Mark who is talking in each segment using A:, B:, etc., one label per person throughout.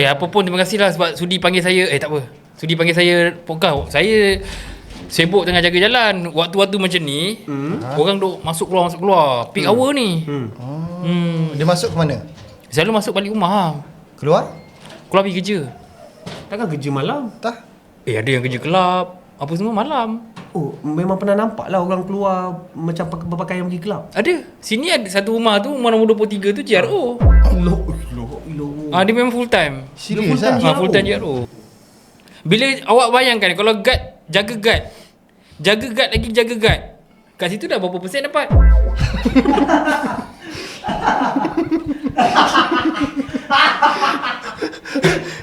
A: Apa pun terima kasih lah sebab sudi panggil saya. Tak apa. Sudi panggil saya podcast. Saya sibuk tengah jaga jalan. Waktu-waktu macam ni, orang duk masuk keluar. Peak hour ni.
B: Dia masuk ke mana?
A: Selalu masuk balik rumah.
B: Keluar?
A: Keluar pergi kerja.
C: Takkan kerja malam?
B: Tak.
A: Ada yang kerja kelab. Apa semua malam.
C: Oh, memang pernah nampak lah orang keluar macam berpakaian pergi kelab.
A: Ada. Sini ada satu rumah tu, rumah nombor 23 tu GRO.
C: Allah.
A: Dia memang full time.
B: Serius
C: Dia
B: lah?
A: Full time GRO. Bila awak bayangkan kalau guard, jaga guard. Jaga guard lagi jaga guard. Kat situ dah berapa persen dapat?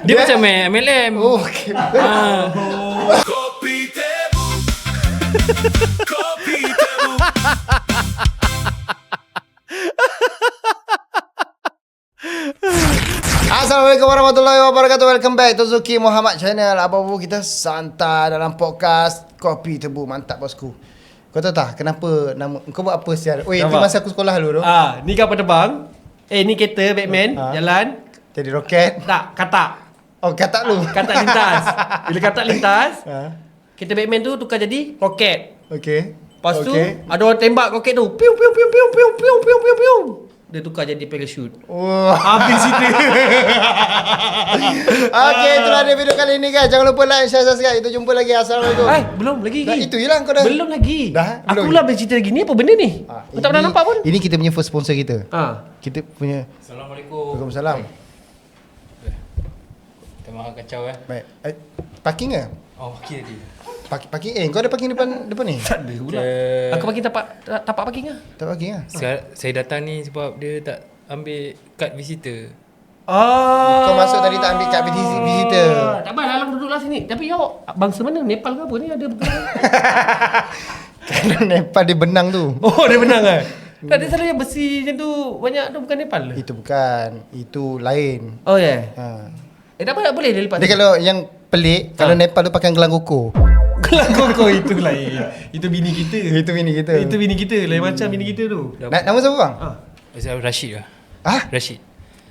A: Dia macam MLM.
B: Oh, okay.
D: Kopi Tebu. Kopi Tebu.
B: Assalamualaikum warahmatullahi wabarakatuh. Welcome back to Zuki Muhammad Channel. Apa-apa kita santai dalam podcast Kopi Tebu. Mantap bosku. Kau tahu tak kenapa nama kau buat apa sial? Oi, itu masa aku sekolah dulu tu.
C: Ni kapal terbang. Ni kereta Batman jalan.
B: Jadi roket.
C: Tak, katak.
B: Oh, katak lu.
C: Katak lintas. Bila katak lintas, kereta Batman tu tukar jadi roket.
B: Okey.
C: Lepas tu ada orang tembak roket tu. Piu piu piu piu piu piu piu piu piu. Dia tukar jadi parachute.
B: Oh.
C: Habis cerita.
B: Okey, itulah dia video kali ini guys. Jangan lupa like, share, subscribe. Kita jumpa lagi. Assalamualaikum.
C: Belum lagi.
B: Dah, itu je lah kau dah.
C: Belum lagi.
B: Dah?
C: Aku
B: Belum?
C: lah bercerita lagi. Ni apa benda ni? Aku tak pernah nampak pun.
B: Ini kita punya first sponsor kita. Kita punya.
A: Assalamualaikum.
B: Waalaikumsalam.
A: Tengah kacau
B: Baik. Parking ke?
A: Oh, okey tadi.
B: Parking. Kau ada parking depan ni?
C: Tak ada pula. Aku parking tapak parking lah.
B: Tak parking ah.
A: Saya datang ni sebab dia tak ambil kad visitor.
B: Kau masuk tadi tak ambil kad visitor.
C: Tak apa, Alang duduklah sini. Tapi awak bangsa mana? Nepal ke apa ni? Ada bukan?
B: Kalau Nepal dia benang tu.
C: Oh, dia menang kan? Tak ada selalu yang besi macam tu. Banyak tu bukan Nepal ke?
B: Itu bukan. Itu lain.
C: Oh ya.
B: Ha.
C: Tak apa, tak boleh dia lepas.
B: Dia kalau yang pelik, kalau Nepal tu pakai gelang koko.
C: Kelang koko itu lain. Itu bini kita.
B: Itu bini kita.
C: Itu bini kita. Lain macam bini kita tu.
B: Nama siapa bang?
A: Saya Rashid lah. Rashid.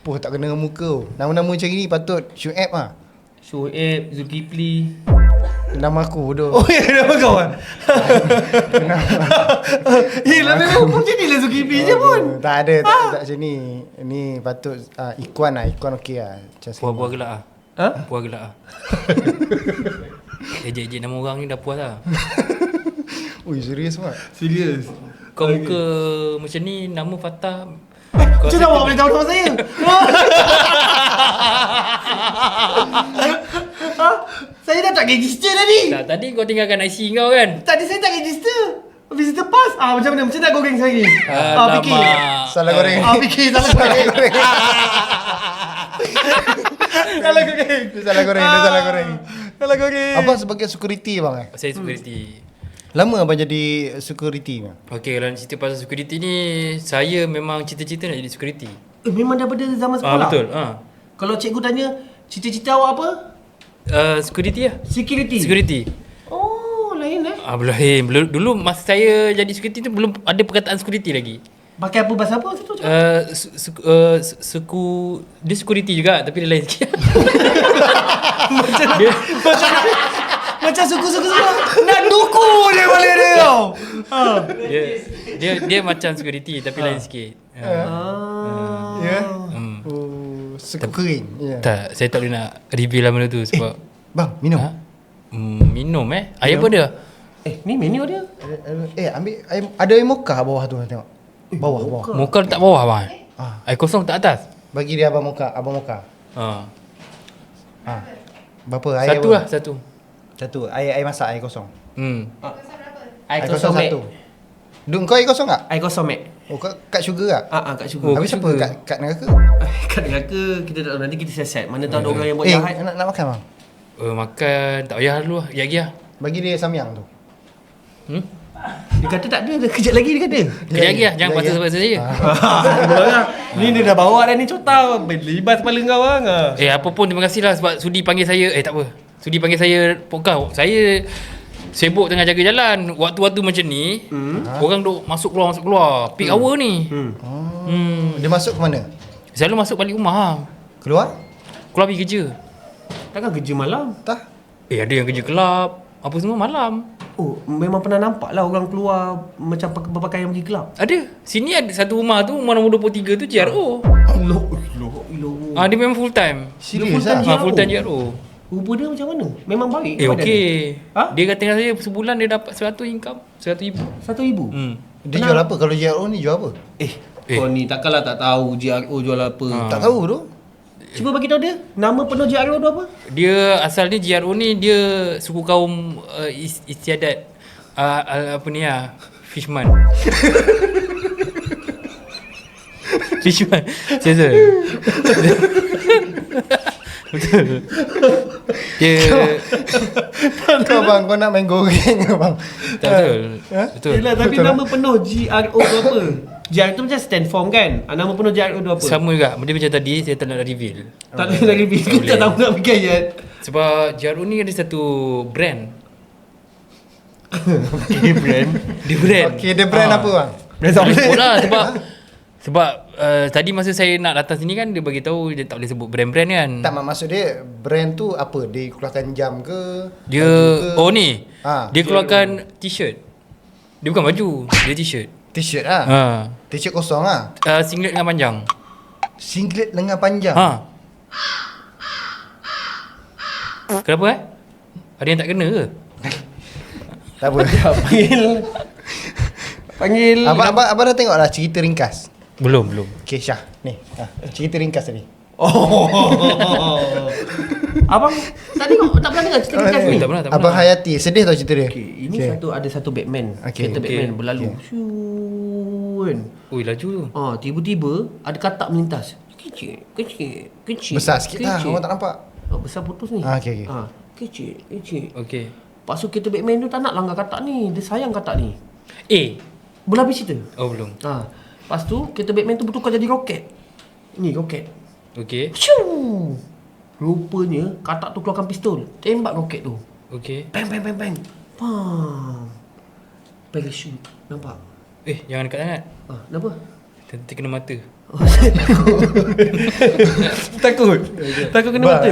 B: Poh, tak kena dengan muka tu. Nama-nama macam ni patut Syuib lah.
C: Shoaib, Zulkifli.
B: Nama aku bodoh.
C: Oh ya, nama kau kan? Lebih pun macam ni lah Zulkifli je pun.
B: Tak ada, tak macam ni. Ni patut Ikuan lah. Ikuan okey lah.
A: Puas gelak lah. Puas gelak lah. Ejek-ejek nama orang ni dah puas lah.
B: Ui, serius mat.
C: Serius.
A: Kau muka macam ni, nama Fatah.
C: Macam mana awak boleh tahu nama saya? Saya dah tak register tadi.
A: Tak, tadi kau tinggalkan IC kau kan?
C: Tadi saya tak register. Visitor pass. Macam mana? Macam mana nak goreng saya ni? Fikir.
B: Salah goreng.
C: Fikir salah goreng. Salah goreng.
B: Dia salah goreng.
C: Salah goreng.
B: Abang sebagai security bang
A: Saya security.
B: Lama abang jadi security bang?
A: Okey, kalau cerita pasal security ni, saya memang cita-cita nak jadi security.
C: Memang daripada zaman sekolah?
A: Betul.
C: Kalau cikgu tanya, cita-cita awak apa?
A: Security lah. Security.
C: Oh, lain
A: Belum. Dulu masa saya jadi security tu belum ada perkataan security lagi.
C: Pakai apa bahasa apa situ?
A: Dia security juga tapi dia lain sikit.
C: Macam suku-suku semua nak duku dia balik dia tau.
A: Dia macam security tapi lain sikit.
B: Ya? Oh, suku kering.
A: Tak, saya tak boleh nak reveal lah benda tu sebab
B: Bang, minum.
A: minum air apa dia?
C: Ni menu dia.
B: Ambil air, ada air mocha bawah tu tengok. Bawah.
A: Mocha letak bawah bang. Air kosong tak atas.
B: Bagi dia abang mocha. Berapa air?
A: Satu lah, satu.
B: Satu. Air masak, air kosong.
C: Air kosong mek.
B: satu. Kau air kosong tak?
C: Air kosong mek.
B: Oh, kau kat sugar tak?
C: Kat sugar.
B: Habis siapa kat neraka?
C: Kat neraka kita tak tahu, nanti kita siasat. Mana tahu ada orang yang buat jahat.
B: Nak makan bang?
A: Makan tak payah dulu lah. Lagi lah.
B: Bagi dia samyang tu.
C: Dia kata tak ada, kejap lagi dia kata.
A: Kejap lagi lah. Jangan patah saya.
C: Ni dia dah bawa dah ni cotau. Libas kepala kau bang.
A: Apa pun terima kasih lah sebab sudi panggil saya. Tak apa. Sudi panggil saya podcast. Saya sibuk tengah jaga jalan. Waktu-waktu macam ni, orang duk masuk keluar. Peak hour ni.
B: Dia masuk ke mana?
A: Selalu masuk balik rumah.
B: Keluar?
A: keluar pergi kerja.
C: Takkan kerja malam?
B: Tak.
A: Ada yang kerja kelab, apa semua malam.
C: Oh, memang pernah nampak lah orang keluar macam berpakaian pergi kelab.
A: Ada. Sini ada satu rumah tu, rumah nombor 23 tu JRO.
C: Loh.
A: Dia memang full time.
B: Serius
C: full-time
B: ah?
A: Full time JRO.
C: Rupa dia macam mana? Memang baik?
A: Okey.
C: Ha?
A: Dia kata dengan saya sebulan dia dapat 100 income, 100,000.
C: RM1,000?
B: Dia jual apa? Kalau JRO ni jual apa?
C: Kau ni takkanlah tak tahu JRO jual apa.
B: Tak tahu tu.
C: Cuba bagi tahu dia. Nama penuh JRO tu apa?
A: Dia asalnya JRO ni dia suku kaum istiadat apa ni lah, Fishman. Fishman. Serius. Betul. Dia
B: Kau bang, kau nak main goreng ke bang?
A: tak betul. Betul.
C: Yelah, tapi
B: Betul.
C: nama penuh JRO tu apa? JRO tu macam stand form kan? Nama penuh JRO tu apa?
A: Sama juga. Benda macam tadi saya tak nak reveal.
C: Tak boleh lagi
A: Tak
C: kita tak tahu nak pergi ayat.
A: Sebab JRO ni ada satu brand.
C: Dia brand.
A: Dia brand.
B: Okey, dia brand apa bang?
A: Tak boleh sebut lah sebab tadi masa saya nak datang sini kan dia bagi tahu dia tak boleh sebut brand-brand kan.
B: Tak, maksud dia brand tu apa? Dia keluarkan jam ke?
A: Dia
B: baju ke?
A: ni.
B: Ha.
A: Dia keluarkan t-shirt. Dia bukan baju, dia t-shirt.
B: T-shirt lah.
A: Ha.
B: T-shirt kosong lah.
A: Singlet dengan panjang.
B: Singlet lengan panjang.
A: Ha. Kenapa Ada yang tak kena ke?
B: Tak apa.
C: Panggil.
B: Abang dah tengok lah cerita ringkas.
A: Belum.
B: Okay Syah, ni. Cerita ringkas tadi.
C: Abang tak tengok, tak pernah dengar cerita ringkas ni?
A: Tak pernah.
B: Abang Hayati, sedih tau cerita dia.
C: Okay, ini ada satu Batman.
B: Okay.
C: Kereta Batman
A: Okay.
C: berlalu. Kan.
A: Ui, laju tu.
C: Tiba-tiba ada katak melintas. Kecil.
B: Besar sikit lah,
C: kecil.
B: orang tak nampak.
C: Besar putus ni.
B: Okay.
C: Kecil.
A: Okey.
C: Lepas tu kereta Batman tu tak nak langgar katak ni. Dia sayang katak ni. Belum habis cerita.
A: Oh belum.
C: Lepas tu kereta Batman tu bertukar jadi roket. Ni roket.
A: Okey.
C: Shoo! Rupanya katak tu keluarkan pistol. Tembak roket tu.
A: Okey.
C: Bang. Pam. Parachute. Nampak?
A: Jangan dekat sangat.
C: Kenapa?
A: Nanti kena mata.
C: Takut. Takut kena mata.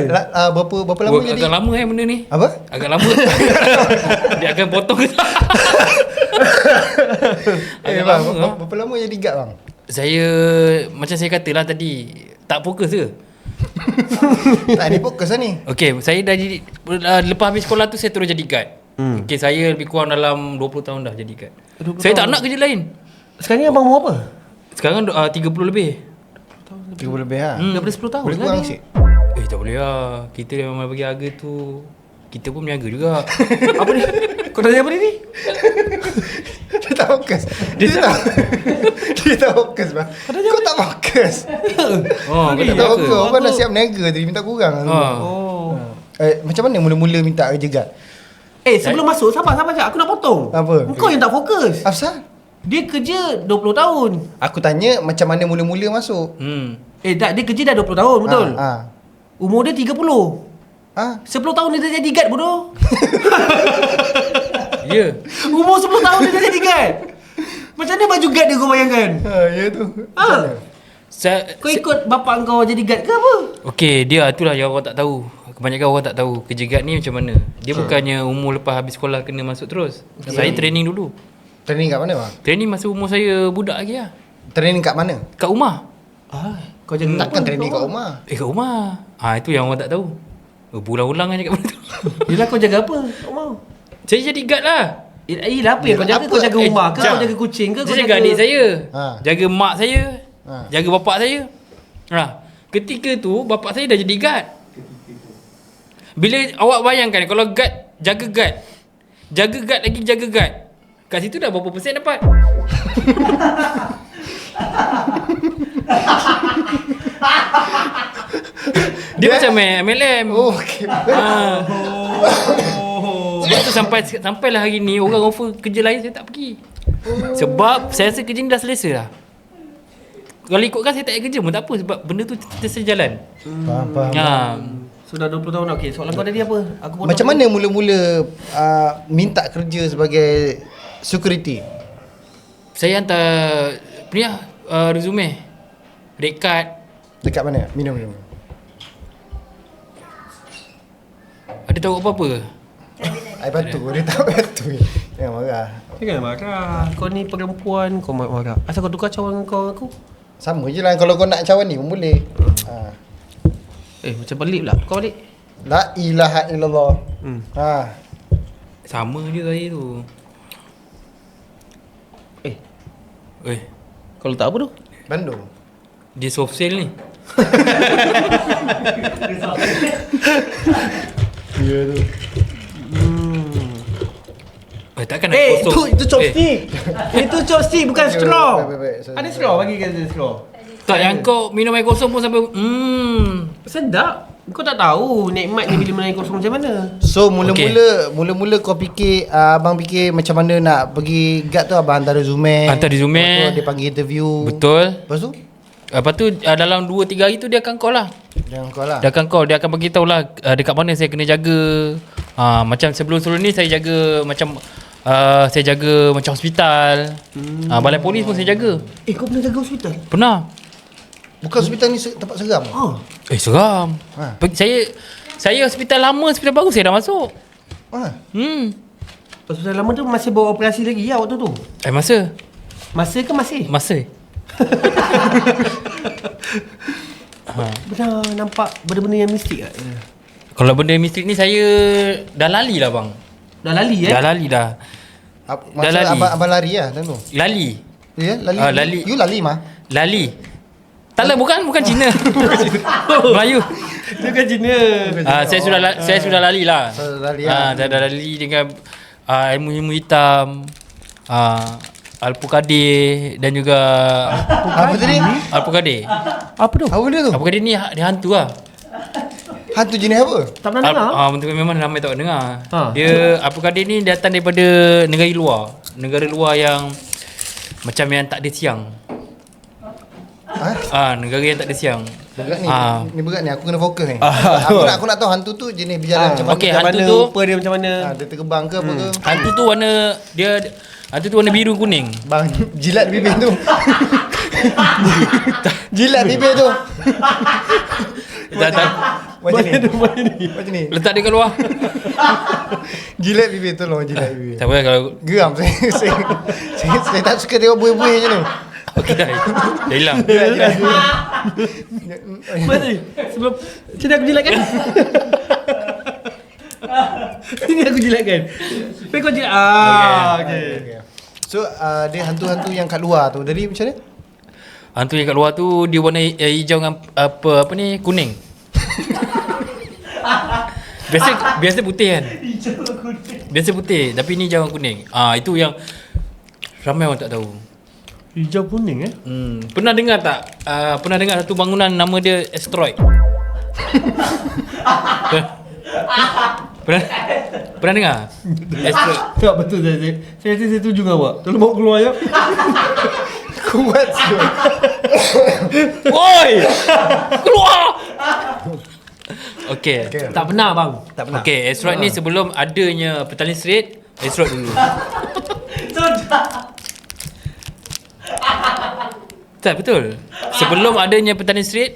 B: Berapa lama jadi?
A: Agak lama benda ni.
B: Apa?
A: Agak lama. Dia akan potong ke tak? Agak
B: Bang,
A: lama.
B: berapa lama jadi guard bang?
A: Saya macam saya katalah tadi, tak fokus ke?
B: Tak ada fokus lah ni.
A: Okey, saya dah jadi lepas habis sekolah tu saya terus jadi guard. Okey, saya lebih kurang dalam 20 tahun dah jadi guard.
C: 20
A: Saya tak
C: tahun.
A: nak kerja lain.
C: Sekarang ni abang umur apa?
A: Sekarang 30 lebih.
B: 30 lebih lah.
C: Daripada 10 tahun
B: Boleh
C: lah
B: kurang
C: ni.
B: sikit.
A: Tak boleh lah. Kita memang bagi harga tu. Kita pun berniaga juga.
C: Apa ni? Kau tanya apa ni?
B: Dia tak fokus. Dia tak fokus bang. Kau tak fokus.
A: Oh, kau tak
B: Kau tak
A: berniaga.
B: fokus. Abang dah siap berniaga tadi, minta kurang.
C: Oh.
B: Macam mana mula-mula minta kerja guard?
C: Sebelum masuk, sabar je. Aku nak potong.
B: Apa?
C: Kau yang tak fokus.
B: Apasal?
C: Dia kerja 20 tahun.
B: Aku tanya macam mana mula-mula masuk.
C: Tak, dia kerja dah 20 tahun, betul? Umur dia 30. 10 tahun dia dah jadi guard, bodoh.
A: Ya.
C: Umur 10 tahun dia dah jadi guard. Macam mana baju guard dia kau bayangkan?
B: Ya tu.
C: Kau ikut bapak kau jadi guard ke apa?
A: Okey, dia itulah yang orang tak tahu. Kebanyakan orang tak tahu kerja guard ni macam mana. Dia bukannya umur lepas habis sekolah kena masuk terus. Saya training dulu.
B: Training kat mana bang?
A: Training masa umur saya budak lagi lah.
B: Training kat mana?
A: Kat rumah.
C: Kau jaga
B: Takkan
C: apa?
B: training kat rumah.
A: Kat rumah. Itu yang orang tak tahu. Berulang-ulang aja kat mana tu.
C: Yelah, kau jaga apa? Kau mau?
A: Saya jadi guard lah.
C: Yelah, apa yang kau jaga?
B: Apa?
C: Kau jaga rumah ke?
A: jap.
C: Kau jaga kucing ke? Kau
A: Saya jaga adik saya. Jaga mak saya. Jaga bapak saya. Ketika tu bapak saya dah jadi guard. Bila awak bayangkan kalau guard jaga guard. Jaga guard lagi jaga guard. Kat situ dah berapa persen dapat? Dia macam MLM.
B: Okey.
A: Sebab tu sampailah hari ni orang offer kerja lain saya tak pergi. Sebab saya rasa kerja ni dah selesa lah. Kalau ikutkan saya tak payah kerja pun tak apa sebab benda tu terus jalan.
B: Faham.
C: Sudah 20 tahun dah. Okey, soalan kau tadi apa? Aku
B: Macam mana mula-mula minta kerja sebagai security?
A: Saya hantar resume. Red card.
B: Dekat mana? Minum.
A: Ada tahu apa-apa ke?
B: Air batu. Dia tahu batu. Jangan marah.
C: Jangan marah. Kau ni perempuan, kau marah. Asal kau tukar cawan kau aku?
B: Sama je lah. Kalau kau nak cawan ni pun boleh.
C: Macam balik pula. Kau balik.
B: La ilaha illallah.
A: Sama je saya tu.
C: Kau letak apa tu?
B: Bandung.
A: Dia soft sale ni.
B: Ya tu.
A: Takkan nak kosong.
C: Itu chopstick. Itu chopstick bukan straw.
B: Baik.
C: Ada straw, bagi kita straw.
A: Tak, yang kau minum air kosong pun sampai
C: Sedap. Kau tak tahu nikmat ni bila minum air kosong macam mana.
B: So mula-mula kau fikir abang fikir macam mana nak pergi guard tu, abang hantar resume. Lepas tu dia panggil interview.
A: Betul.
B: Lepas tu
A: dalam 2-3 hari tu dia akan call lah.
B: dia
A: akan bagi tahu lah dekat mana saya kena jaga. Macam sebelum ni saya jaga macam saya jaga macam hospital. Balai polis pun saya jaga.
C: Kau pernah jaga hospital?
A: Pernah.
B: bukan hospital ni tempat seram.
A: Seram. Saya hospital lama, hospital baru saya dah masuk.
C: Hospital lama tu masih bawa operasi lagi ya waktu tu?
A: Masa.
C: Masa ke masih?
A: Masa.
C: Benar nampak benda-benda yang mistik tak?
A: Kalau benda mistik ni saya dah lali lah bang.
C: Dah lali
A: Dah lali dah.
B: Masa
A: lali.
B: abang lari lah tu.
A: Lali.
B: Ya, lali.
A: Lali.
B: You lali mah.
A: Lali. Tak lah, bukan Cina. Melayu.
C: Dia kan Cina.
A: Saya sudah lali lah.
B: Lali lah.
A: Dah lali dengan ilmu hitam. Alpukadir dan juga
B: Apa tadi?
A: Alpukadir.
C: Apa tu?
B: Apa dia tu?
A: Alpukadir ni dia hantu lah.
B: Hantu jenis apa?
C: Tak pernah dengar?
A: Memang ramai tak dengar. Dia Alpukadir ni datang daripada negara luar. Negara luar yang macam yang tak ada siang. Negara yang tak ada siang.
B: Berat ni. Ni berat ni, aku kena fokus ni. Aku nak tahu hantu tu jenis berjalan macam mana.
A: Okey, hantu tu
C: rupa dia macam mana?
B: Dia terbang ke apa ke?
A: Hantu tu warna biru kuning.
B: Bang, jilat bibir tu. Jilat bibir tu.
A: Tak.
B: Macam ni.
A: Letak dia kat luar.
B: Jilat bibir, tolong jilat bibir.
A: Tak apa kalau
B: Geram saya tak suka tengok buih-buih macam tu.
A: okey dah. Dah hilang.
C: Mana? Sebelum sini aku jilatkan. Sini aku jilatkan. Tapi kau jilat. Okey.
B: So dia hantu-hantu yang kat luar tu. Jadi macam mana?
A: Hantu yang kat luar tu dia warna hijau dengan apa ni kuning. Biasa putih kan? Biasa putih tapi ni hijau dengan kuning. Itu yang ramai orang tak tahu.
C: Hijau kuning
A: Pernah dengar tak? Pernah dengar satu bangunan nama dia Asteroid? Pernah dengar? Asteroid.
C: Tak betul saya setuju dengan awak. Tolong bawa keluar ya.
B: Kuat siul.
A: Oi! Keluar! Okey.
C: Tak pernah bang. Tak pernah.
A: Okey, asteroid ni sebelum adanya Petaling Strait, asteroid dulu. Tak betul. Sebelum adanya Petaling Strait,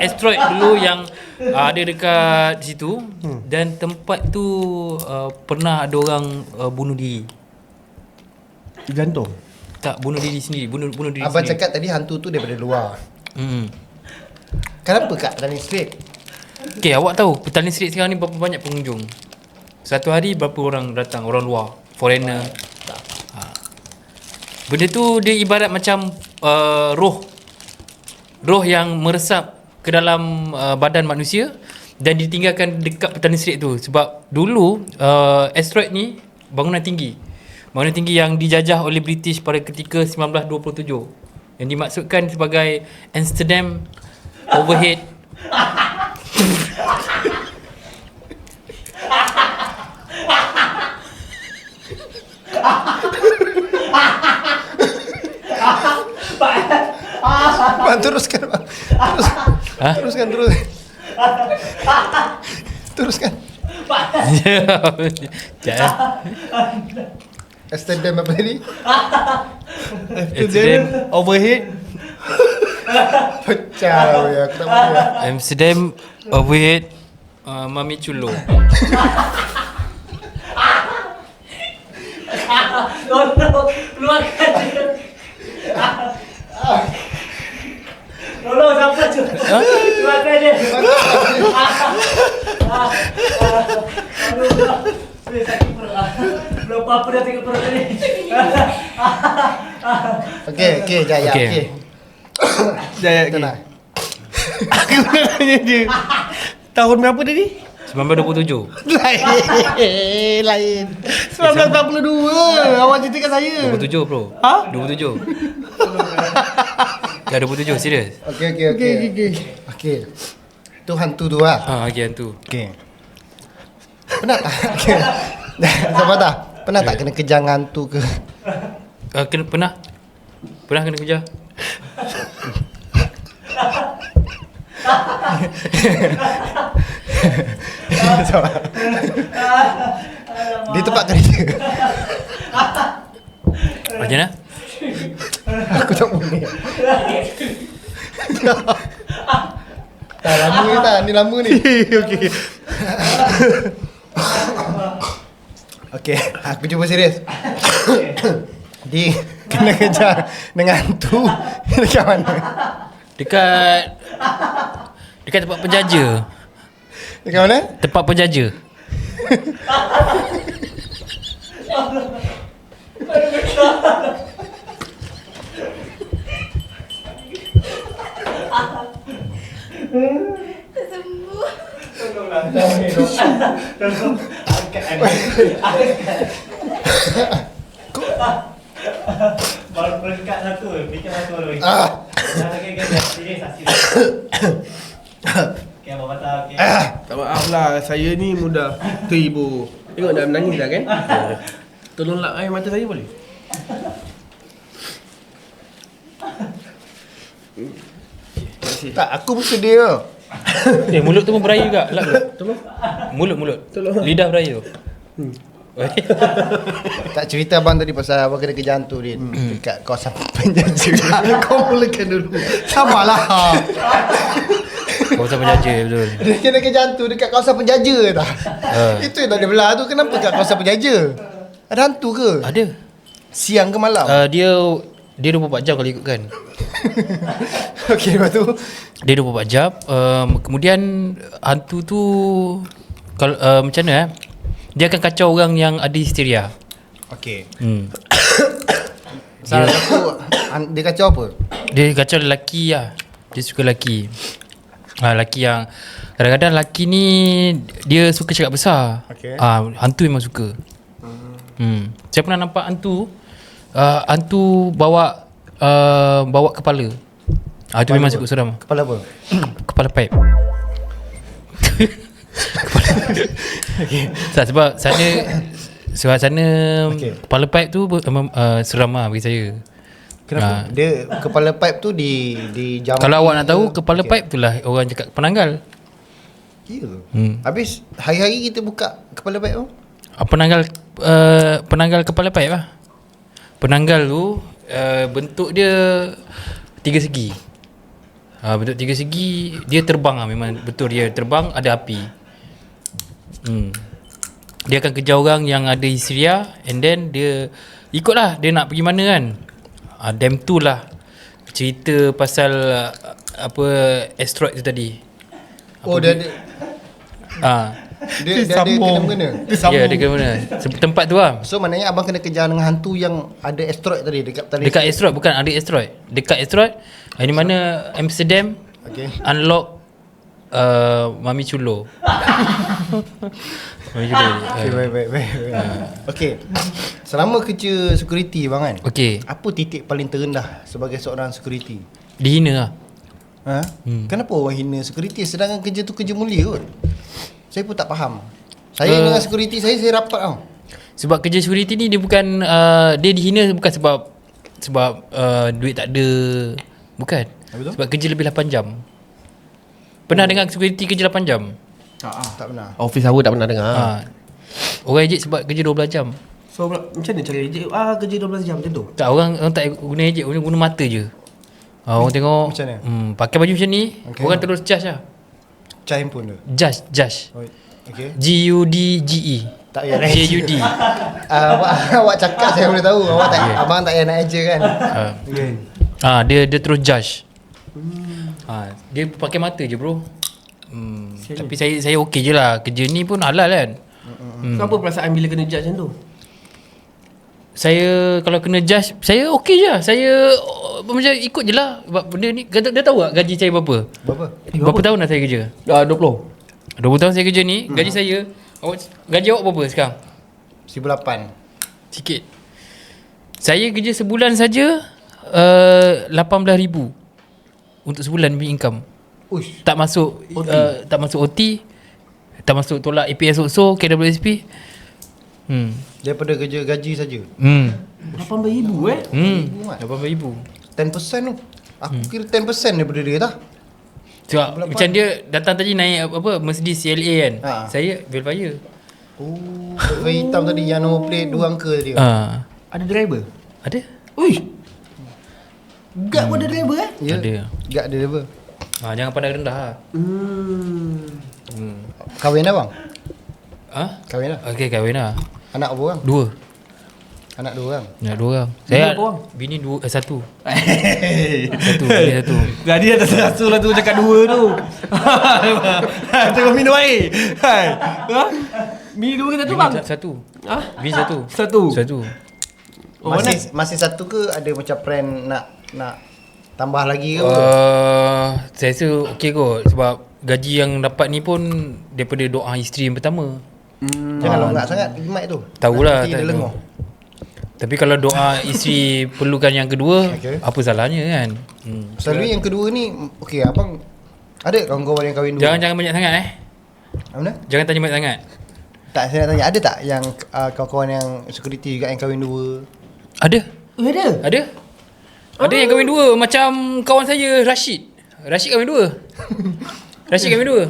A: asteroid dulu yang ada dekat situ dan tempat tu pernah ada orang bunuh diri.
C: Gantung.
A: Tak, bunuh diri sendiri, bunuh diri
B: Abang
A: sendiri.
B: cakap tadi hantu tu daripada luar. Kenapa kat Petaling Strait?
A: Okey, awak tahu Petaling Strait sekarang ni berapa banyak pengunjung? Satu hari berapa orang datang, orang luar, foreigner. Benda tu dia ibarat macam roh yang meresap ke dalam badan manusia dan ditinggalkan dekat Petaling Strait tu. Sebab dulu asteroid ni bangunan tinggi yang dijajah oleh British pada ketika 1927 yang dimaksudkan sebagai Amsterdam Overhead
B: Bang, teruskan bang. Teruskan. Teruskan. Amsterdam apa tadi?
A: Amsterdam
C: Overhead.
B: Pecah ya, aku tak boleh.
A: Amsterdam Overhead Mami Chulo.
C: Keluarkan dia. Tolong siapa tu? Keluarkan dia. Aduh. Sakit perut. Belum apa-apa dah tengok perut tadi.
B: Okey, Jaya.
A: Okey.
B: Okey.
D: Jaya.
B: Tenang.
D: Aku nak tanya dia. Tahun berapa tadi?
A: 1927.
B: Lain.
D: 1982. Awak cerita kat saya.
A: 27 bro.
D: Ha?
A: 27. Dah 27 serius.
B: Okey. Tu hantu tu lah.
A: Okey hantu.
B: Okey. Pernah tak? Okay. Sabar tak? Pernah tak kena kejar hantu ke?
A: Pernah kena kejar.
B: Sabar. Di tempat kerja.
A: Macam mana?
B: Aku tak boleh. Tak lama ni tak? Ni lama ni.
D: Okey.
B: Okey, aku cuba serius. Di kena kejar dengan hantu dekat mana?
A: Dekat tempat penjaja.
B: Dekat mana?
A: Tempat penjaja.
E: Tersembuh.
C: Baru perangkat satu. Bikin satu lagi. Okey. Serius. Okey, abang patah. Okey.
D: Tak maaf lah, saya ni mudah terhibur. Tengok dah menangis dah kan? Tolong lap air mata saya boleh?
B: Tak, aku pun sedia.
A: Mulut tu pun beraya juga. Lap dulu.
D: Tolong.
A: Mulut.
D: Tolong.
A: Lidah beraya.
B: Tak cerita abang tadi pasal abang kena kejar hantu Din. Dekat kawasan penjaja. Kau mulakan dulu. Sabarlah.
A: Kawasan penjaja betul.
B: Dia kena kejar hantu dekat kawasan penjaja tak? Itu yang tak ada belah tu. Kenapa kat kawasan penjaja? Ada hantu ke?
A: Ada.
B: Siang ke malam?
A: Dia 24 jam kalau ikutkan.
B: Okey, lepas tu
A: Dia 24 jam. Kemudian hantu tu kalau macam mana dia akan kacau orang yang ada histeria.
B: okey.
A: Dia,
B: Salah satu dia kacau apa?
A: dia kacau lelaki lah. Dia suka lelaki. Lelaki yang kadang-kadang lelaki ni dia suka cakap besar.
B: Okey.
A: Hantu memang suka. Saya pernah nampak hantu. Hantu bawa kepala. Itu memang cukup seram.
B: Kepala apa?
A: Kepala pipe. Sebab sana
B: Okey.
A: kepala pipe tu seram lah bagi saya.
B: Kenapa? Dia kepala pipe tu di jam.
A: Kalau awak nak tahu kepala pipe tu lah orang cakap penanggal.
B: Ya. Habis hari-hari kita buka kepala pipe tu.
A: Penanggal kepala pipe lah. Penanggal tu bentuk dia tiga segi. Bentuk tiga segi, dia terbang lah, memang betul dia terbang, ada api. Dia akan kejar orang yang ada histeria, and then dia ikutlah dia nak pergi mana kan. Them tu lah cerita pasal apa asteroid tu tadi.
B: Dia ada kena-mengena.
A: Ya, dia kena mana. Tempat tu lah.
B: So maknanya abang kena kejar dengan hantu yang ada asteroid tadi dekat tali.
A: Dekat asteroid, bukan ada asteroid. Dekat asteroid, di mana Amsterdam unlock Mami Chulo. Mami Chulo.
B: Baik. Okey. Selama kerja security bang kan.
A: Okey.
B: Apa titik paling terendah sebagai seorang security?
A: Dihina lah.
B: Kenapa orang hina security sedangkan kerja tu kerja mulia kot? Saya pun tak faham. Saya dengan security saya rapat tau.
A: Sebab kerja security ni dia bukan dia dihina bukan sebab duit tak ada. Bukan.
B: Betul?
A: Sebab kerja lebih 8 jam. Pernah dengar security kerja 8 jam?
B: Tak pernah.
D: Office hour tak pernah dengar.
A: Orang ejek sebab kerja 12 jam.
D: So macam mana cara ejek? Kerja 12 jam macam tu?
A: Tak, orang tak guna ejek, guna mata je. Orang tengok
B: Macam mana?
A: pakai baju macam ni, orang terus charge lah.
B: Cah handphone tu.
A: Josh.
B: Oh, okay.
A: GUDGE.
B: Tak payah nak
A: JUD.
B: awak cakap saya boleh tahu. Awak tak, abang tak payah nak eja kan. Okay.
A: Dia terus Josh. Dia pakai mata je bro. Tapi saya okey je lah. Kerja ni pun halal kan.
D: So apa perasaan bila kena judge macam tu?
A: Saya kalau kena judge, saya okey je. Saya macam ikut je lah. Sebab benda ni, dia tahu tak gaji saya berapa? Berapa tahun dah saya kerja?
D: 20
A: tahun saya kerja ni, gaji saya. Gaji awak berapa sekarang?
B: 1,800.
A: Sikit. Saya kerja sebulan saja 18,000 untuk sebulan punya income.
B: Uish.
A: Tak masuk tak masuk OT, tak masuk tolak APS OSO, KWSP.
B: Daripada kerja gaji saja.
D: 18,000
A: 8,000.
B: 10% tu. Aku kira 10% daripada dia tak.
A: Sebab macam dia datang tadi naik apa Mercedes CLA kan. Saya Velfire.
B: Velfire hitam tadi yang nombor plate 2 angka tadi.
D: Ada driver?
A: Ada?
D: Uish. Gak pun ada driver
B: Ya.
A: Ada.
B: Gak ada apa?
A: Jangan pandang rendah lah.
B: Kahwin dah bang? Kahwin dah.
A: Okey, kahwin lah.
B: Anak berapa orang?
A: 2.
B: Anak 2 orang.
A: Anak 2 orang.
D: Bini
A: Saya
D: berapa orang?
A: bini 1. Satu. Bini 1.
D: Tadi atas rasa lah tu cakap 2 tu. Tengok minum air. Bini 2 ke satu bang?
A: Satu. Bini 1.
D: Satu.
B: Masih satu ke ada macam plan nak tambah lagi ke?
A: Saya rasa okey kot. Sebab gaji yang dapat ni pun daripada doa isteri yang pertama.
B: Jangan longgak sangat mic tu.
A: Tahulah.
B: Nanti dia lenguh.
A: Tapi kalau doa isteri perlukan yang kedua, apa salahnya kan?
B: Selalu yang kedua ni, okey abang ada kawan-kawan yang kahwin 2?
A: Jangan banyak sangat
B: Mana?
A: Jangan tanya banyak sangat.
B: Tak, saya nak tanya, ada tak yang kawan-kawan yang security juga yang kahwin 2?
A: Ada.
D: Ada?
A: Ada yang kahwin 2. Macam kawan saya Rashid kahwin 2. Rashid kahwin 2.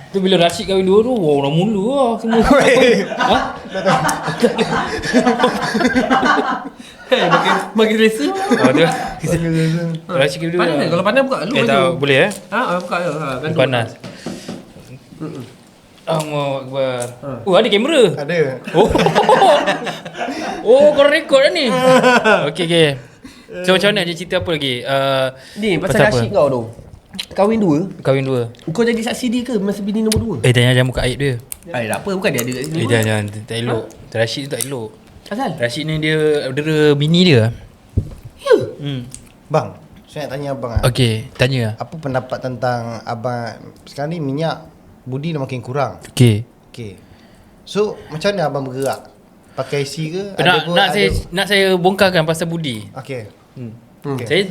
A: Tu bila Rashid kahwin 2 tu, wow, orang mula lah semua.
D: Makin selesa.
A: Rashid kahwin 2.
D: Panas kan? Kalau panas buka lu
A: tak boleh
D: buka je.
A: Panas. Allahu Akbar. Ada kamera.
B: Ada.
A: Korang rekod dah ni. Okey. So macam mana dia cerita apa lagi?
D: Ni pasal Rashid kau tu. Kahwin 2. Kau jadi saksi dia ke masa bini nombor 2?
A: Jangan buka aib dia.
D: Tak apa, bukan dia ada kat sini.
A: Jangan. Tak elok. Rashid tu tak elok.
D: Asal?
A: Rashid ni dia dera bini dia.
D: Ya.
B: Bang, saya nak tanya abang
A: Okey, tanya.
B: apa pendapat tentang abang sekarang ni minyak budi dah makin kurang.
A: Okey.
B: So, macam mana abang bergerak? Pakai IC ke?
A: Nak saya bongkarkan pasal budi.
B: Okey.
A: Saya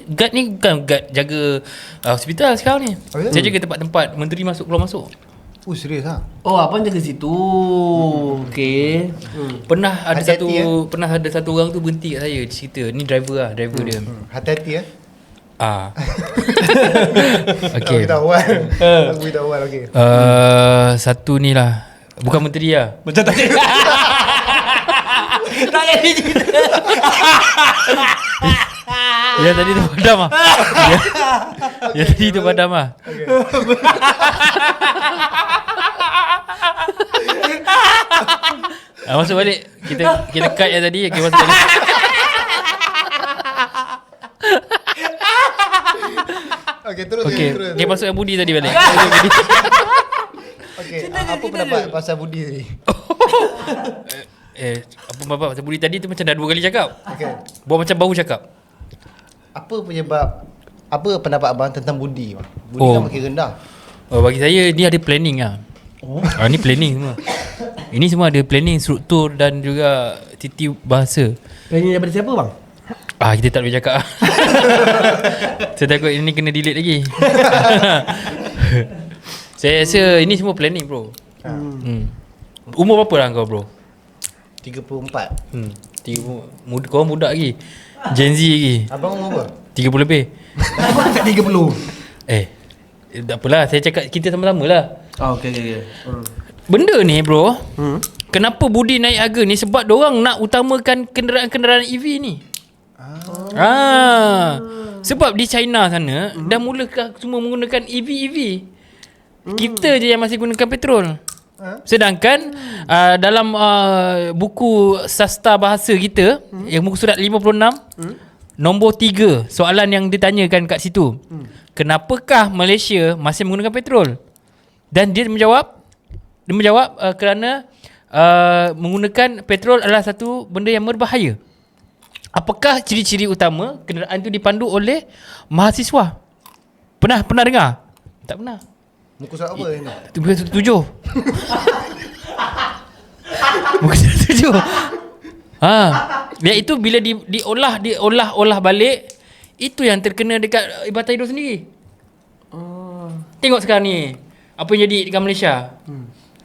A: guard ni bukan guard jaga hospital sekarang ni. Saya jaga tempat-tempat menteri masuk keluar masuk.
B: Serius ha?
D: Abang jaga situ. Okey.
A: Pernah ada
B: Hati-hati,
A: satu orang tu berhenti kat saya cerita. Ni driver dia.
B: Hati-hati ya.
A: Okey.
B: Aku beritahu awal okey.
A: Satu ni lah. Bukan menteri lah.
D: Macam tak ada. Tak ada cerita.
A: Yang tadi tu padam lah. Yang tadi tu padam lah. Masuk balik. Kita cut yang tadi. Okay, masuk balik.
B: Terus.
A: Okay, masuk yang budi tadi balik.
B: Apa pendapat pasal budi tadi?
A: Apa pendapat pasal budi tadi tu macam dah 2 kali cakap. Buat macam baru cakap.
B: Apa pendapat abang tentang budi? Budi kan makin rendah.
A: Bagi saya ni ada planning lah. Ni planning semua. Ini semua ada planning, struktur dan juga titi bahasa.
D: Planning daripada siapa bang?
A: Kita tak boleh cakap. Saya takut ini kena delete lagi. Saya rasa ini semua planning bro. Umur berapa lah kau bro?
B: 34.
A: 30. Kau muda lagi. Gen Z lagi.
B: Abang umur berapa?
A: 30 lebih.
D: Abang kat 30.
A: Tak apalah, saya cakap kita sama-sama lah.
D: Okey.
A: Benda ni bro, kenapa budi naik harga ni? Sebab diorang nak utamakan kenderaan-kenderaan EV ni. Sebab di China sana dah mula semua menggunakan EV. Kita je yang masih gunakan petrol. Sedangkan dalam buku sastra bahasa kita, yang muka surat 56, nombor 3, soalan yang ditanyakan kat situ, kenapakah Malaysia masih menggunakan petrol? Dan dia menjawab kerana menggunakan petrol adalah satu benda yang berbahaya. Apakah ciri-ciri utama kenderaan itu dipandu oleh mahasiswa? Pernah dengar? Tak pernah.
B: Muka surat apa ni?
A: Muka surat 7. Muka surat 7. Iaitu bila diolah balik, itu yang terkena dekat Ibadah Hidup sendiri. Tengok sekarang ni apa yang jadi dekat Malaysia.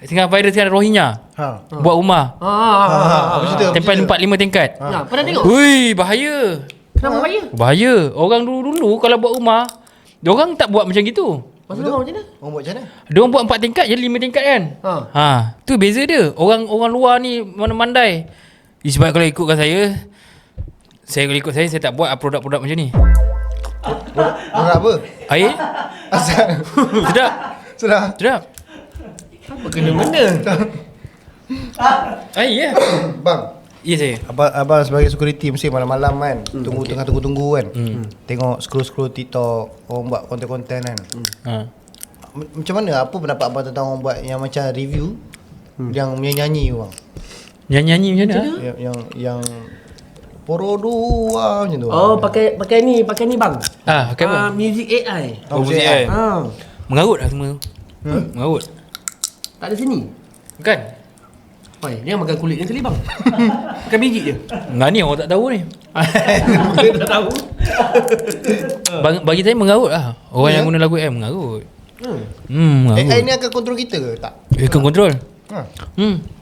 A: Tengah virus sekarang Rohingya. Buat rumah.
B: Apa cerita?
A: Tempat 4-5 tingkat.
C: Pernah tengok?
A: Ui, bahaya.
C: Kenapa bahaya?
A: Bahaya. Orang dulu kalau buat rumah, diorang tak buat macam gitu.
C: Pasal orang macam mana?
B: Orang buat macam mana?
A: Diorang buat 4 tingkat jadi 5 tingkat kan. Tu beza dia. Orang luar ni mana mandai. Sebab kalau ikutkan saya tak buat produk-produk macam ni.
B: Produk apa?
A: Air.
B: Asal. Sedap.
C: Apa kena-mena?
A: Air ya.
B: Bang.
A: Ya saya.
B: Abang sebagai security mesti malam-malam kan, tunggu kan. Tengok scroll TikTok, orang buat konten-konten kan. Macam mana? Apa pendapat abang tentang orang buat yang macam review yang nyanyi bang?
A: Nyanyi macam mana?
B: Yang Porodu macam tu.
C: Oh, pakai ni bang.
A: Pakai apa?
C: Music AI.
A: Music AI. Mengarut lah semua. Mengarut.
C: Tak ada sini.
A: Bukan?
C: Oi, dia makan kulit ni sekali bang. Makan biji je.
A: Ni orang tak tahu ni.
C: Dia tak tahu.
A: Bagi saya mengarut lah. Orang yang guna lagu AI mengarut. Mengarut.
B: AI ni akan kontrol kita ke tak?
A: Akan kontrol.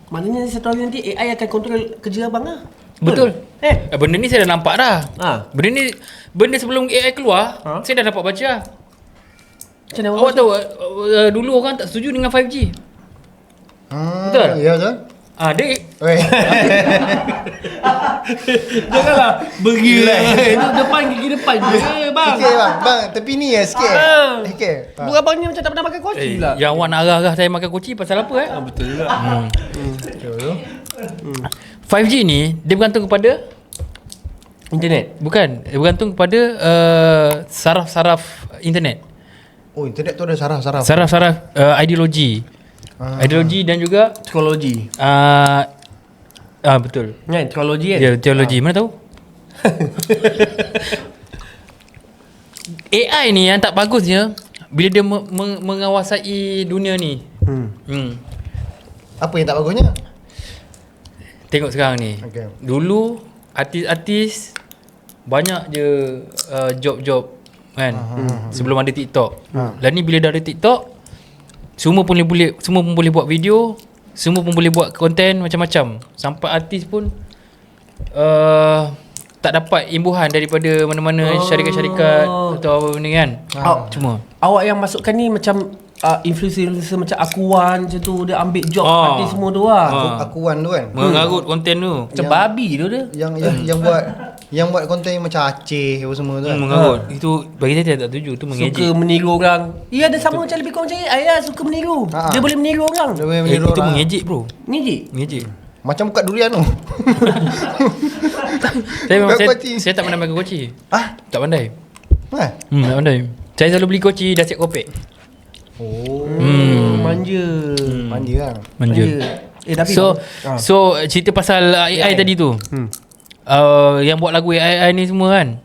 C: Maknanya satu hari nanti AI akan kontrol kerja abang lah.
A: Betul. Benda ni saya dah nampak dah. Benda sebelum AI keluar, saya dah dapat baca.
C: Macam mana
A: Awak tahu dulu orang tak setuju dengan 5G. Betul?
B: Ya betul.
A: Dia
C: janganlah bergila. Depan gigi depan je bang.
B: Sikit bang, tepi ni ya sikit. Sikit.
C: Bukan abang ni macam tak pernah makan koci lah.
A: Yang awak nak arah saya makan koci pasal apa
C: Betul juga.
A: 5G ni dia bergantung kepada
C: Internet.
A: bukan, dia bergantung kepada saraf-saraf internet.
B: Oh, internet tu ada saraf-saraf.
A: Saraf-saraf ideologi. Ideologi dan juga
C: Psikologi.
A: betul.
C: Kan teologi kan?
A: Ya, teologi. Mana tahu? AI ni yang tak bagusnya bila dia menguasai dunia ni.
B: Apa yang tak bagusnya?
A: Tengok sekarang ni. Dulu artis-artis banyak je job-job kan. Sebelum ada TikTok. Lah ni bila dah ada TikTok, semua pun boleh buat video, semua pun boleh buat konten macam-macam. Sampai artis pun tak dapat imbuhan daripada mana-mana syarikat-syarikat atau apa benda kan. Cuma
C: Awak yang masukkan ni macam influencer macam Akuan macam tu, dia ambil job artis semua tu lah.
B: Akuan tu kan.
A: mengarut konten tu.
C: Macam babi tu dia.
B: Yang buat konten yang macam Aceh apa semua tu kan.
A: Mengarut. Itu bagi saya tak setuju. Itu mengejek.
C: Suka meniru orang. Ya, ada sama macam lebih kurang macam AI lah, suka meniru. Dia boleh meniru orang.
B: Dia boleh meniru
A: Itu
B: orang.
A: mengejek bro.
C: Ni
A: Mengejek.
B: Macam buka durian tu.
A: Saya tak pandai makan koci. Tak pandai.
B: Tak
A: pandai. Saya selalu beli koci dah siap kopek.
C: Manja.
B: Manja kan.
A: Manja.
C: Tapi
A: So cerita pasal AI tadi tu. Yang buat lagu AI ni semua kan.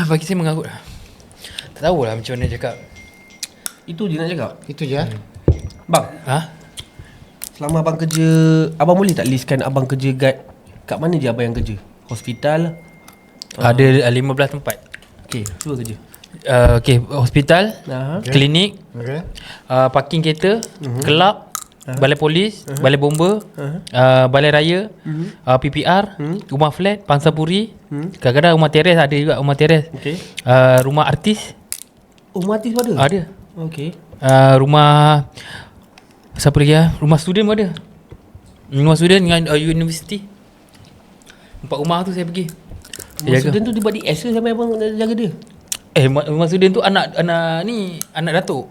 A: Bagi saya mengarut lah. Tak tahulah macam mana cakap.
C: itu je nak cakap.
B: Itu je.
C: Bang, selama abang kerja, abang boleh tak listkan abang kerja guard kat mana je abang yang kerja? Hospital?
A: Ada 15 tempat.
C: Okey, cuba kerja.
A: Hospital, klinik, parking kereta, kelab, balai polis, balai bomba, balai raya, PPR, rumah flat, pangsapuri, kadang-kadang rumah teres ada juga, rumah teres. Rumah artis.
C: Rumah artis pun ada?
A: Ada.
C: Okey.
A: Rumah siapa lagi rumah student pun ada. Rumah student dengan universiti. 4 rumah tu saya pergi.
C: Maksudin tu dia buat DS ke sampai abang jaga dia?
A: Maksudin tu anak Datuk.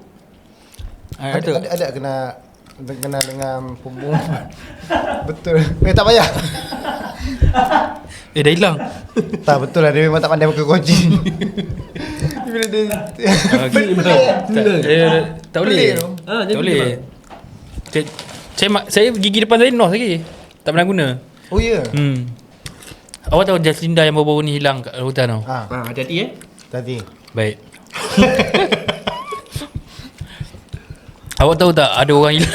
B: Ada kena dengan pembunuhan. Betul. Tak payah.
A: Dah hilang.
B: Tak betul lah, dia memang tak pandai pakai kunci. Bila dia
A: Tak boleh. Tak boleh. Saya gigi depan saya nos lagi. Tak pernah guna.
B: Oh ya.
A: Awak tahu Jacinda yang baru-baru ni hilang kat hutan tau?
C: Hati-hati
B: Tadi.
A: Baik. Awak tahu tak ada orang hilang?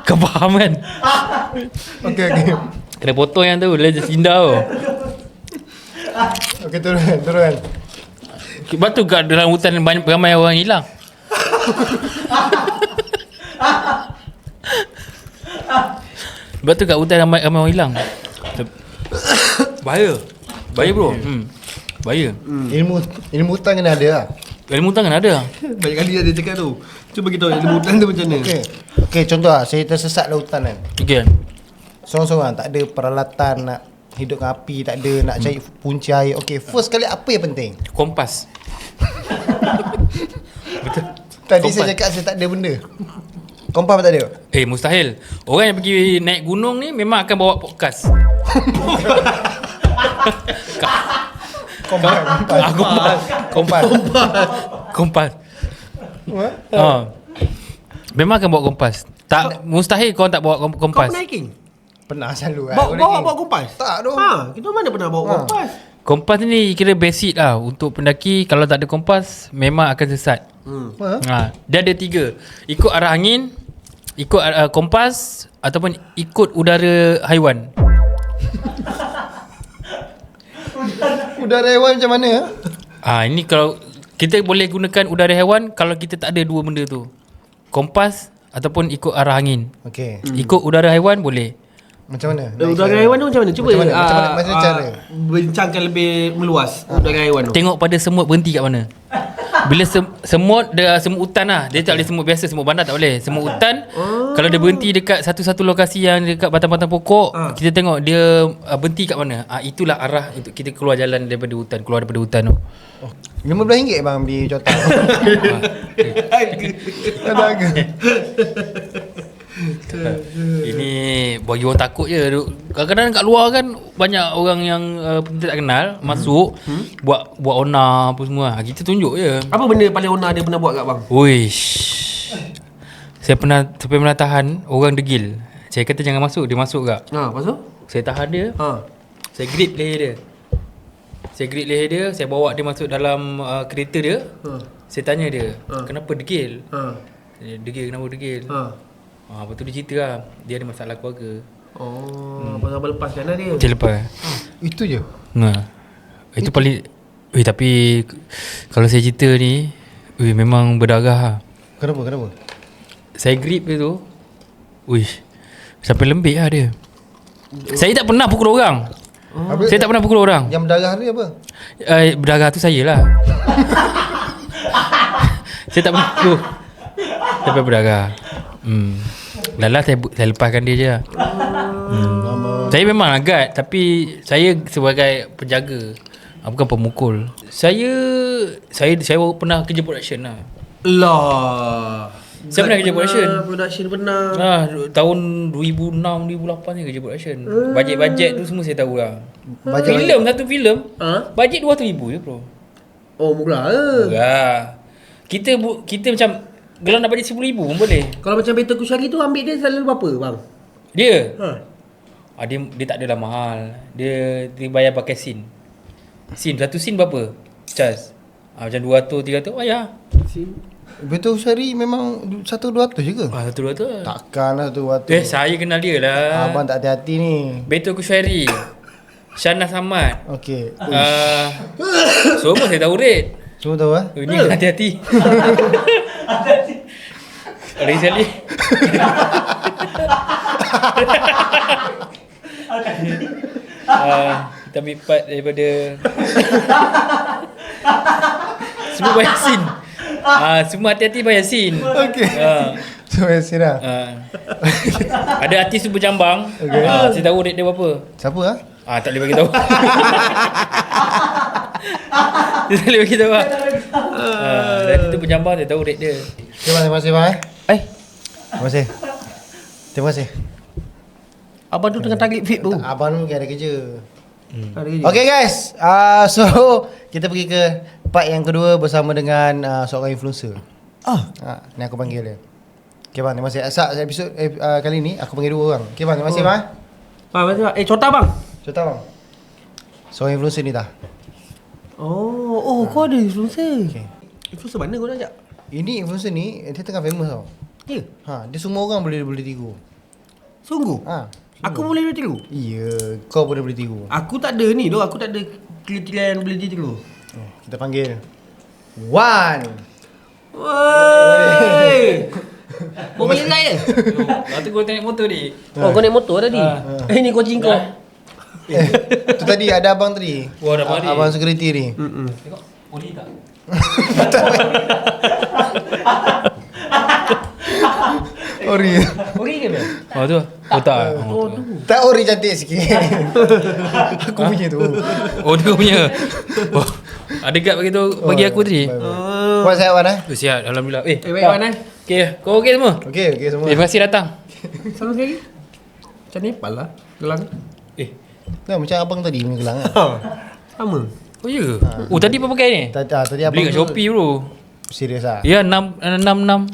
A: Kau faham kan?
B: Okey.
A: Kena potong yang tu, dia Jacinda tu.
B: Okey, turun.
A: Sebab tu kat dalam hutan ramai orang hilang. Sebab tu kat hutan ramai orang hilang. Bahaya bro. Bahaya.
B: Ilmu hutan kena ada lah.
A: Ilmu hutan kan ada.
C: Banyak kali dia cakap tu. Cuba kita tahu ilmu hutan tu macam mana.
B: Okey, contoh lah, saya tersesat dalam hutan kan.
A: Okey.
B: Seorang-seorang tak ada peralatan nak hidup dengan api, tak ada nak cari punca air. Okey, first kali apa yang penting?
A: Kompas. Betul.
B: Tadi
A: Kompas.
B: saya cakap saya tak ada benda. Kompas pun tak ada.
A: Mustahil. Orang yang pergi naik gunung ni memang akan bawa podcast. Kompas. Memang akan bawa kompas. Tak mustahil kau tak bawa kompas.
C: Kau pernah hiking?
B: Pernah selalu
C: Bawa kompas?
B: Tak tu.
C: Kita mana pernah bawa kompas?
A: Kompas ni kira basic lah untuk pendaki. Kalau tak ada kompas memang akan sesat. Dia ada 3. Ikut arah angin, ikut kompas ataupun ikut udara haiwan.
B: Udara haiwan macam mana?
A: Ini kalau kita boleh gunakan udara haiwan kalau kita tak ada 2 benda tu. Kompas ataupun ikut arah angin.
B: Okey.
A: Ikut udara haiwan boleh.
B: Macam mana?
C: Udara haiwan tu macam mana? Cuba
B: Macam mana cara?
C: Bincangkan lebih meluas udara haiwan tu.
A: Tengok pada semut berhenti kat mana. Bila semut hutan lah. Dia tak boleh semut biasa, semut bandar tak boleh. Semut hutan kalau dia berhenti dekat satu-satu lokasi yang dekat batang-batang pokok, kita tengok dia berhenti kat mana. Itulah arah untuk kita keluar jalan daripada hutan, keluar daripada hutan tu.
B: RM15 bang beli cotak. Ada harga.
A: Ini bagi orang takut je. Kadang-kadang kat luar kan banyak orang yang kita tak kenal masuk buat onar apa semua. Kita tunjuk je.
C: Apa benda paling onar dia pernah buat kat bang?
A: Uish. Saya pernah tahan orang degil. Saya kata jangan masuk, dia masuk tak.
C: Lepas tu?
A: Saya tahan dia. Saya grip leher dia. Saya bawa dia masuk dalam kereta dia. Saya tanya dia, kenapa degil? Degil, kenapa degil? Lepas tu dia cerita lah, dia ada masalah keluarga.
C: Abang lepaskan lah dia.
A: Dia lepas.
B: Itu je.
A: Itu paling. Tapi kalau saya cerita ni, memang berdarah lah.
B: Kenapa?
A: Saya grip dia tu, sampai lembik lah dia. Saya tak pernah pukul orang. Saya tak pernah pukul orang.
B: Yang berdarah ni apa?
A: Berdarah tu saya lah. Saya tak pernah pukul. Sampai berdarah. Lala saya lepaskan dia je lah. Saya memang agak, tapi saya sebagai penjaga, bukan pemukul. Saya pernah kerja production lah. Saya pernah kerja
C: Production pernah.
A: Tahun 2006 2008 ni kerja production. Bajet tu semua saya tahu lah. Satu filem bajet 200,000 je bro.
C: Murah ke?
A: Murah. Kita macam kalau nak bajet 10,000 pun boleh.
C: Kalau macam Betul Kusyari tu ambil dia selalu berapa bang?
A: Dia dia tak adalah mahal. Dia bayar pakai scene. Satu scene berapa? Charge. Macam 200 300 bayar.
B: Betul Syari memang 1-200 je ke?
A: 1-200.
B: Takkan lah 1-200.
A: Saya kenal dia lah.
B: Abang tak hati-hati ni.
A: Betul Kusyari. Syana Samad.
B: Okey.
A: Semua saya tahu rate.
B: Semua tahu
A: Ini hati-hati. Rizali. Kita ambil part daripada semua bayar scene. Semua hati-hati bayar scene.
B: Okey. Semua sirah.
A: Ada artis tu berjambang.
B: Okay.
A: Saya tahu rate dia berapa.
B: Siapa
A: Tak boleh bagi tahu. Dia tak boleh bagi tahu. Artis tu berjambang, saya tahu rate dia.
B: Terima kasih bang. Terima kasih. Terima kasih.
C: Abang tu tengah target fit tu.
B: Abang ni mungkin ada kerja.
C: Ada kerja.
B: Okay guys, so kita pergi ke part yang kedua bersama dengan seorang influencer. Ni aku panggil dia. Okay bang, terima kasih. Episod kali ni aku panggil 2 orang. Okay bang, terima kasih bang.
C: Masih bang. Contoh bang.
B: Contoh bang. Seorang influencer ni dah.
C: Oh, kau ada influencer.
B: Okay.
C: Influencer mana kau nak ajak?
B: Ini influencer ni dia tengah famous tau.
C: Ya.
B: Dia semua orang boleh tiru.
C: Sungguh? Aku boleh tiru?
B: Ya, kau boleh tiru.
C: Aku tak ada ni doh, aku tak ada kriteria yang boleh tiru.
B: Kita panggil Wan.
C: Woi. Mobil lain.
A: Lepas tu kau naik motor ni.
C: Oh, kau naik motor tadi. Ini kucing kau.
B: Tu tadi ada abang tadi.
A: Wah, ada abang ni.
B: Abang security ni.
A: Tengok, Oli tak?
B: Ori.
C: Okey ke bang?
A: Tu. Tak.
B: Tak ori cantik sikit. Aku punya tu.
A: Dia punya. Ada guard bagi aku tadi.
B: Puan sihat Wan
A: Sihat, alhamdulillah.
C: Baik Wan
A: Okay, kau okey semua?
B: Okey semua.
A: Terima kasih datang.
C: Salam sekali. Macam Nepal lah. Gelang.
B: Nah, macam abang tadi punya gelang kan.
C: Sama.
A: Oh ya? Tadi apa pakai ni?
B: Tadi abang
A: Beli kat Shopee bro.
B: Serius ah.
A: Ya, 66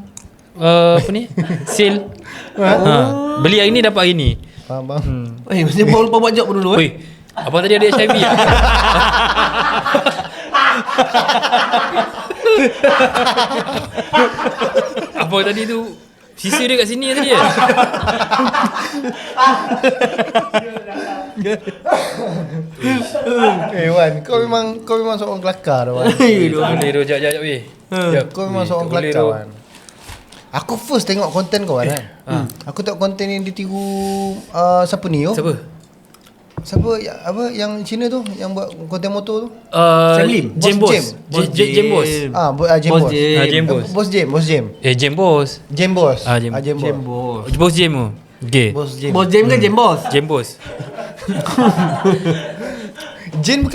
A: apa ni? Sale. Beli hari ni dapat hari ni.
B: Faham bang.
C: Macam baru lupa buat job pun dulu.
A: Weh, abang tadi ada HIV tak? Abang tadi tu sisa dia kat sini tadi.
B: Wan, kau memang seorang kelakar Wan.
A: Boleh tu, jap weh.
B: Kau memang seorang kelakar Wan. Aku first tengok konten kau kan. Aku tengok konten yang ditiru siapa ni yo? Siapa yang Cina tu yang buat konten motor tu?
C: Sam Lim.
A: Jam Boss. Jam Boss.
B: Jam Boss.
A: Jam Boss.
B: Boss Jam.
A: Jam Boss.
B: Jam Boss.
A: Jam
B: Jam
C: Boss.
B: Boss.
A: Boss Jam tu. Okay.
B: Boss Jam.
C: Bos Jam ke Jam Boss?
A: Jam Boss.
B: Jin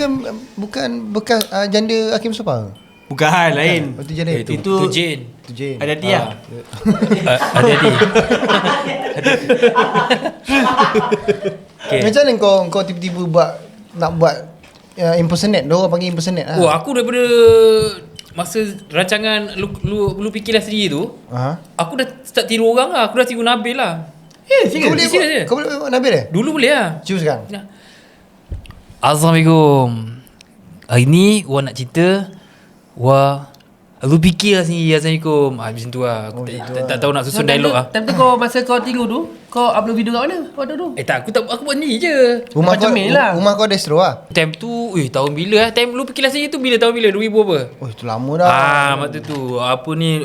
B: bukan bekas janda Hakim Sopa.
C: Bukan, lain.
B: Itu janda.
A: Itu Jane.
B: Itu Jin.
C: Hati-hati lah.
A: Hati-hati. Okay.
B: Macam mana kau tiba-tiba nak buat impersonate? Dia orang panggil impersonate lah.
A: Aku daripada masa rancangan lu fikirlah sendiri tu, aku dah start tiru orang lah. Aku dah tiru Nabil lah.
B: Kau boleh buat Nabil eh?
A: Dulu boleh lah.
B: Cuba sekarang.
A: Assalamualaikum. Hari ni Wah nak cerita lu fikir lah sendiri. Assalamualaikum. Macam tu lah. Aku tak tahu nak susun dialog lah.
C: Time tu kau masa kau tiru tu, kau upload video kat mana? Waktu tu?
A: Aku buat ni je.
B: Rumah
C: Macam
B: kau
C: mail lah.
B: Rumah kau Destro lah.
A: Time tu tahun bila lah. Time lu fikirlah sendiri tu bila tahun bila? 2000 apa?
B: Oh itu lama dah.
A: Waktu tu apa ni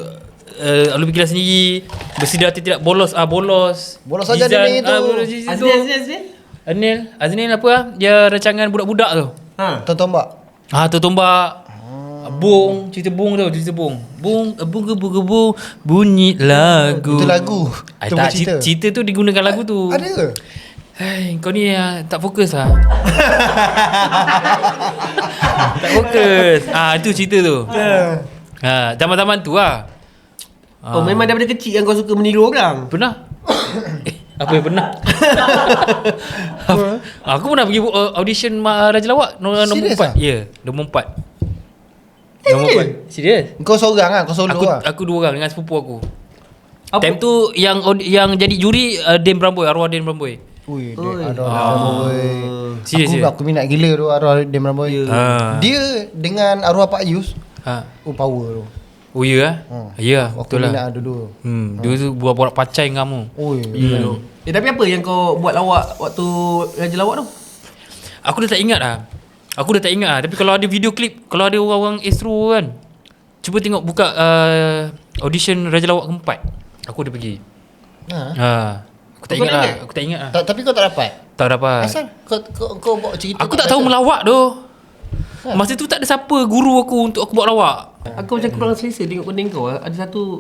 A: lu fikirlah sendiri. Bersedia atau tidak bolos. Bolos.
B: Bolos saja dia ni tu.
C: Azli.
A: Aznil apa lah? Dia rancangan budak-budak tu.
B: Tonton mbak.
A: Tu tombak. Bung, cerita bung tau, cerita bung. Bung bunyi lagu.
B: Itu lagu. Itu
A: Tak,
B: cerita.
A: cerita tu digunakan lagu tu.
B: Ada ke?
A: Hai, kau ni tak fokus lah. Tak fokus. Itu cerita tu. Zaman-zaman tu lah.
C: Oh, memang daripada kecil yang kau suka meniru orang?
A: Pernah? Apa yang pernah? Aku pernah pergi audition Raja Lawak nombor
B: Serius
A: 4. Ya, nombor 4. Nombor 4. Serius?
B: Kau seorang lah. Kau solo lah.
A: Aku 2 orang dengan sepupu aku. Time tu yang jadi juri Dan Bramboy, arwah Dan Bramboy.
B: Ui, arwah
A: Serius.
B: Aku minat gila tu arwah Dem Ramboy. Dia dengan arwah Pak Yus. Power tu.
A: Oh ya lah. Ya,
B: Aku
A: betul lah.
B: minat dulu.
A: Dia tu buat pacai dengan kamu.
B: Oi.
C: Tapi apa yang kau buat lawak waktu Raja Lawak tu?
A: Aku dah tak ingat lah. Tapi kalau ada video klip, kalau ada orang-orang Astro kan, cuba tengok buka audition Raja Lawak keempat. Aku dah pergi. Aku tak ingat lah.
B: Tapi kau tak dapat?
A: Tak dapat.
B: Asal kau buat cerita.
A: Aku tak tahu melawak tu. Masa tu tak ada siapa guru aku untuk aku buat lawak.
C: Aku macam kurang selesa tengok konten kau. Ada satu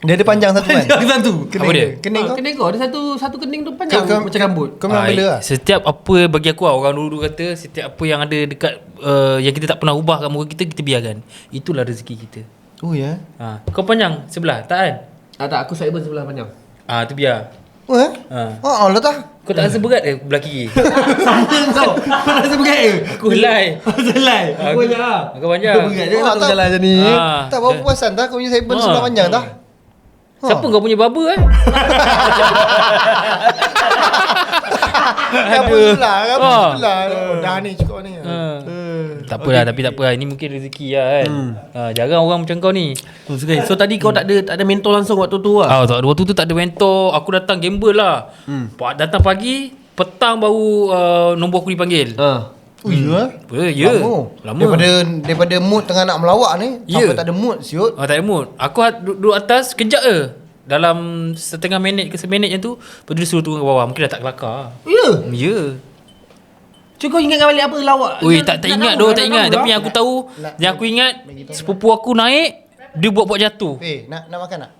B: Dia ada panjang satu kan?
C: Satu.
A: Apa dia?
B: Kening kau?
C: Kening kau ada satu kening tu panjang macam rambut.
B: Kau memang bela lah?
A: Setiap apa bagi aku orang dulu kata setiap apa yang ada dekat yang kita tak pernah ubah kat muka kita biarkan. Itulah rezeki kita.
B: Oh ya?
A: Kau panjang sebelah tak kan?
C: Tak, aku sideburn sebelah panjang.
A: Tu biar.
B: Oh ya? Oh lah tak?
A: Kau tak rasa berat ke belah kiri?
C: Sama kau. Kau tak rasa berat ke?
A: Aku helai.
C: Selai. Aku banyak lah.
A: Kau panjang.
C: Berat je
B: Oh,
C: tak
B: tak.
C: jalan macam ni.
B: Tak berapa perasan tak? Kau punya sideburn sebelah panjang tak?
A: Siapa kau punya barber
B: Apa sebelah? Apa sebelah? Dah ni cukup ni.
A: Tak apalah tapi tak apa. Ini mungkin rezeki lah kan. Jarang orang macam kau ni.
C: So tadi kau tak ada mentor langsung waktu tu lah.
A: Tak ada. Waktu tu tak ada mentor. Aku datang gamble lah. Datang pagi, petang baru nombor aku dipanggil.
B: Oh ya?
A: Ya. Lama.
B: Daripada mood tengah nak melawak ni sampai tak ada mood siut.
A: Tak ada mood. Aku duduk atas kejap je. Dalam setengah minit ke seminit macam tu, lepas tu dia suruh turun ke bawah. Mungkin dah tak kelakar. Ya.
C: Cuba kau ingatkan balik apa lawak?
A: Ui, tak ingat doh, tak ingat. Tapi yang aku tahu, yang aku ingat sepupu aku naik, dia buat jatuh.
B: Nak makan tak?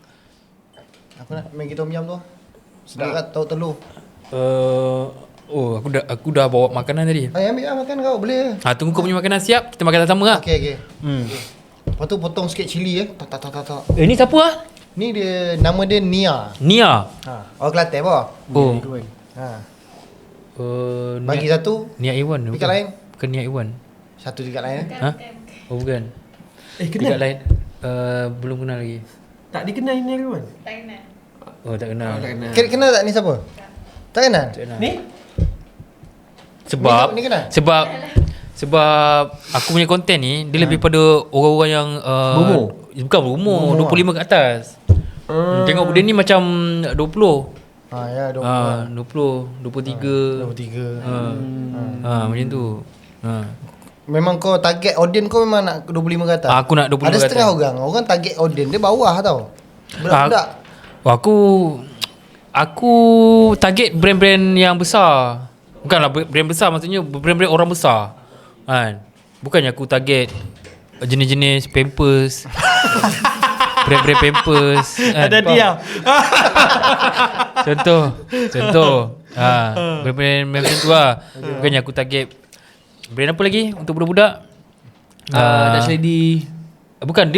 B: Aku nak Maggi tom yum tu. Sedap kan tahu telur.
A: Aku dah bawa makanan tadi.
B: Ambil lah makan kau boleh.
A: Tunggu kau punya makanan siap, kita makan sama lah.
B: Okey. Lepas tu potong sikit cili Tak.
A: Ni siapa ah?
B: Ni dia nama dia Nia.
A: Nia.
B: Orang Kelantan apa?
A: Oh.
B: Bagi satu.
A: Nia Iwan.
B: Dekat lain.
A: Bukan Nia Iwan.
B: Satu dekat lain.
A: Oh bukan.
C: Kenal?
A: Dekat lain. Belum kenal lagi.
C: Tak dikenal ni kan?
E: Tak kenal.
A: Oh tak kenal.
B: Kenal tak ni siapa? Tak kenal?
A: Tak kenal.
C: Ni?
A: Sebab
B: Ni kenal?
A: Sebab aku punya konten ni dia lebih pada orang-orang yang bukan berumur 25 ke atas. Tengok dia ni macam 20.
B: Ya
A: 20, 23.
B: 23.
A: Macam tu.
B: Memang kau target audience kau memang nak 25 ke atas.
A: Aku nak 25
B: Ada
A: ke atas.
B: setengah orang target audience dia bawah tau. Budak-budak.
A: Aku target brand-brand yang besar. Bukanlah brand besar, maksudnya brand-brand orang besar. Kan? Bukannya aku target jenis-jenis Pampers. Brand-brand Pampers kan?
C: Ada dia.
A: Contoh brand-brand macam tu lah. Bukannya aku target brand apa lagi untuk budak-budak.
C: Dutch Lady.
A: Bukan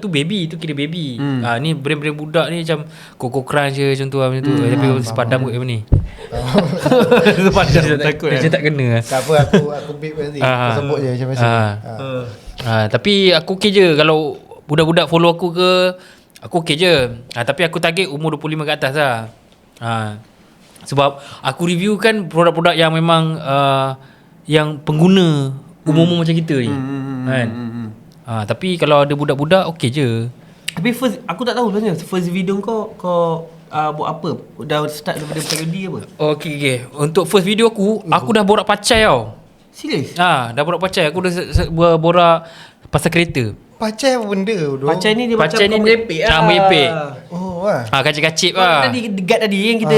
A: tu baby, tu kira baby. Ni brand-brand budak ni macam Coco Crunch je macam tu lah, macam tu. Tapi sepadam kot ni.
C: Sepadam takut.
A: Dia tak kena.
B: Tak apa aku beep nanti. Kau sebut je macam biasa.
A: Tapi aku okey je kalau budak-budak follow aku ke, aku okey je. Tapi aku target umur 25 ke atas lah. Sebab aku review kan produk-produk yang memang yang pengguna umur-umur macam kita ni. Kan? Tapi kalau ada budak-budak okey je.
C: Tapi aku tak tahu sebenarnya first video kau buat apa? Dah start daripada parody apa?
A: Okey. Untuk first video aku dah borak pacai tau.
C: Serius?
A: Dah borak pacai. Aku dah borak pasal kereta.
B: Pacai apa benda tu?
C: Pacai ni dia
A: Pacai
C: macam
A: ni
C: merepek lah.
A: merepek.
B: Oh
A: Kacip-kacip lah.
C: Tadi guard tadi yang kita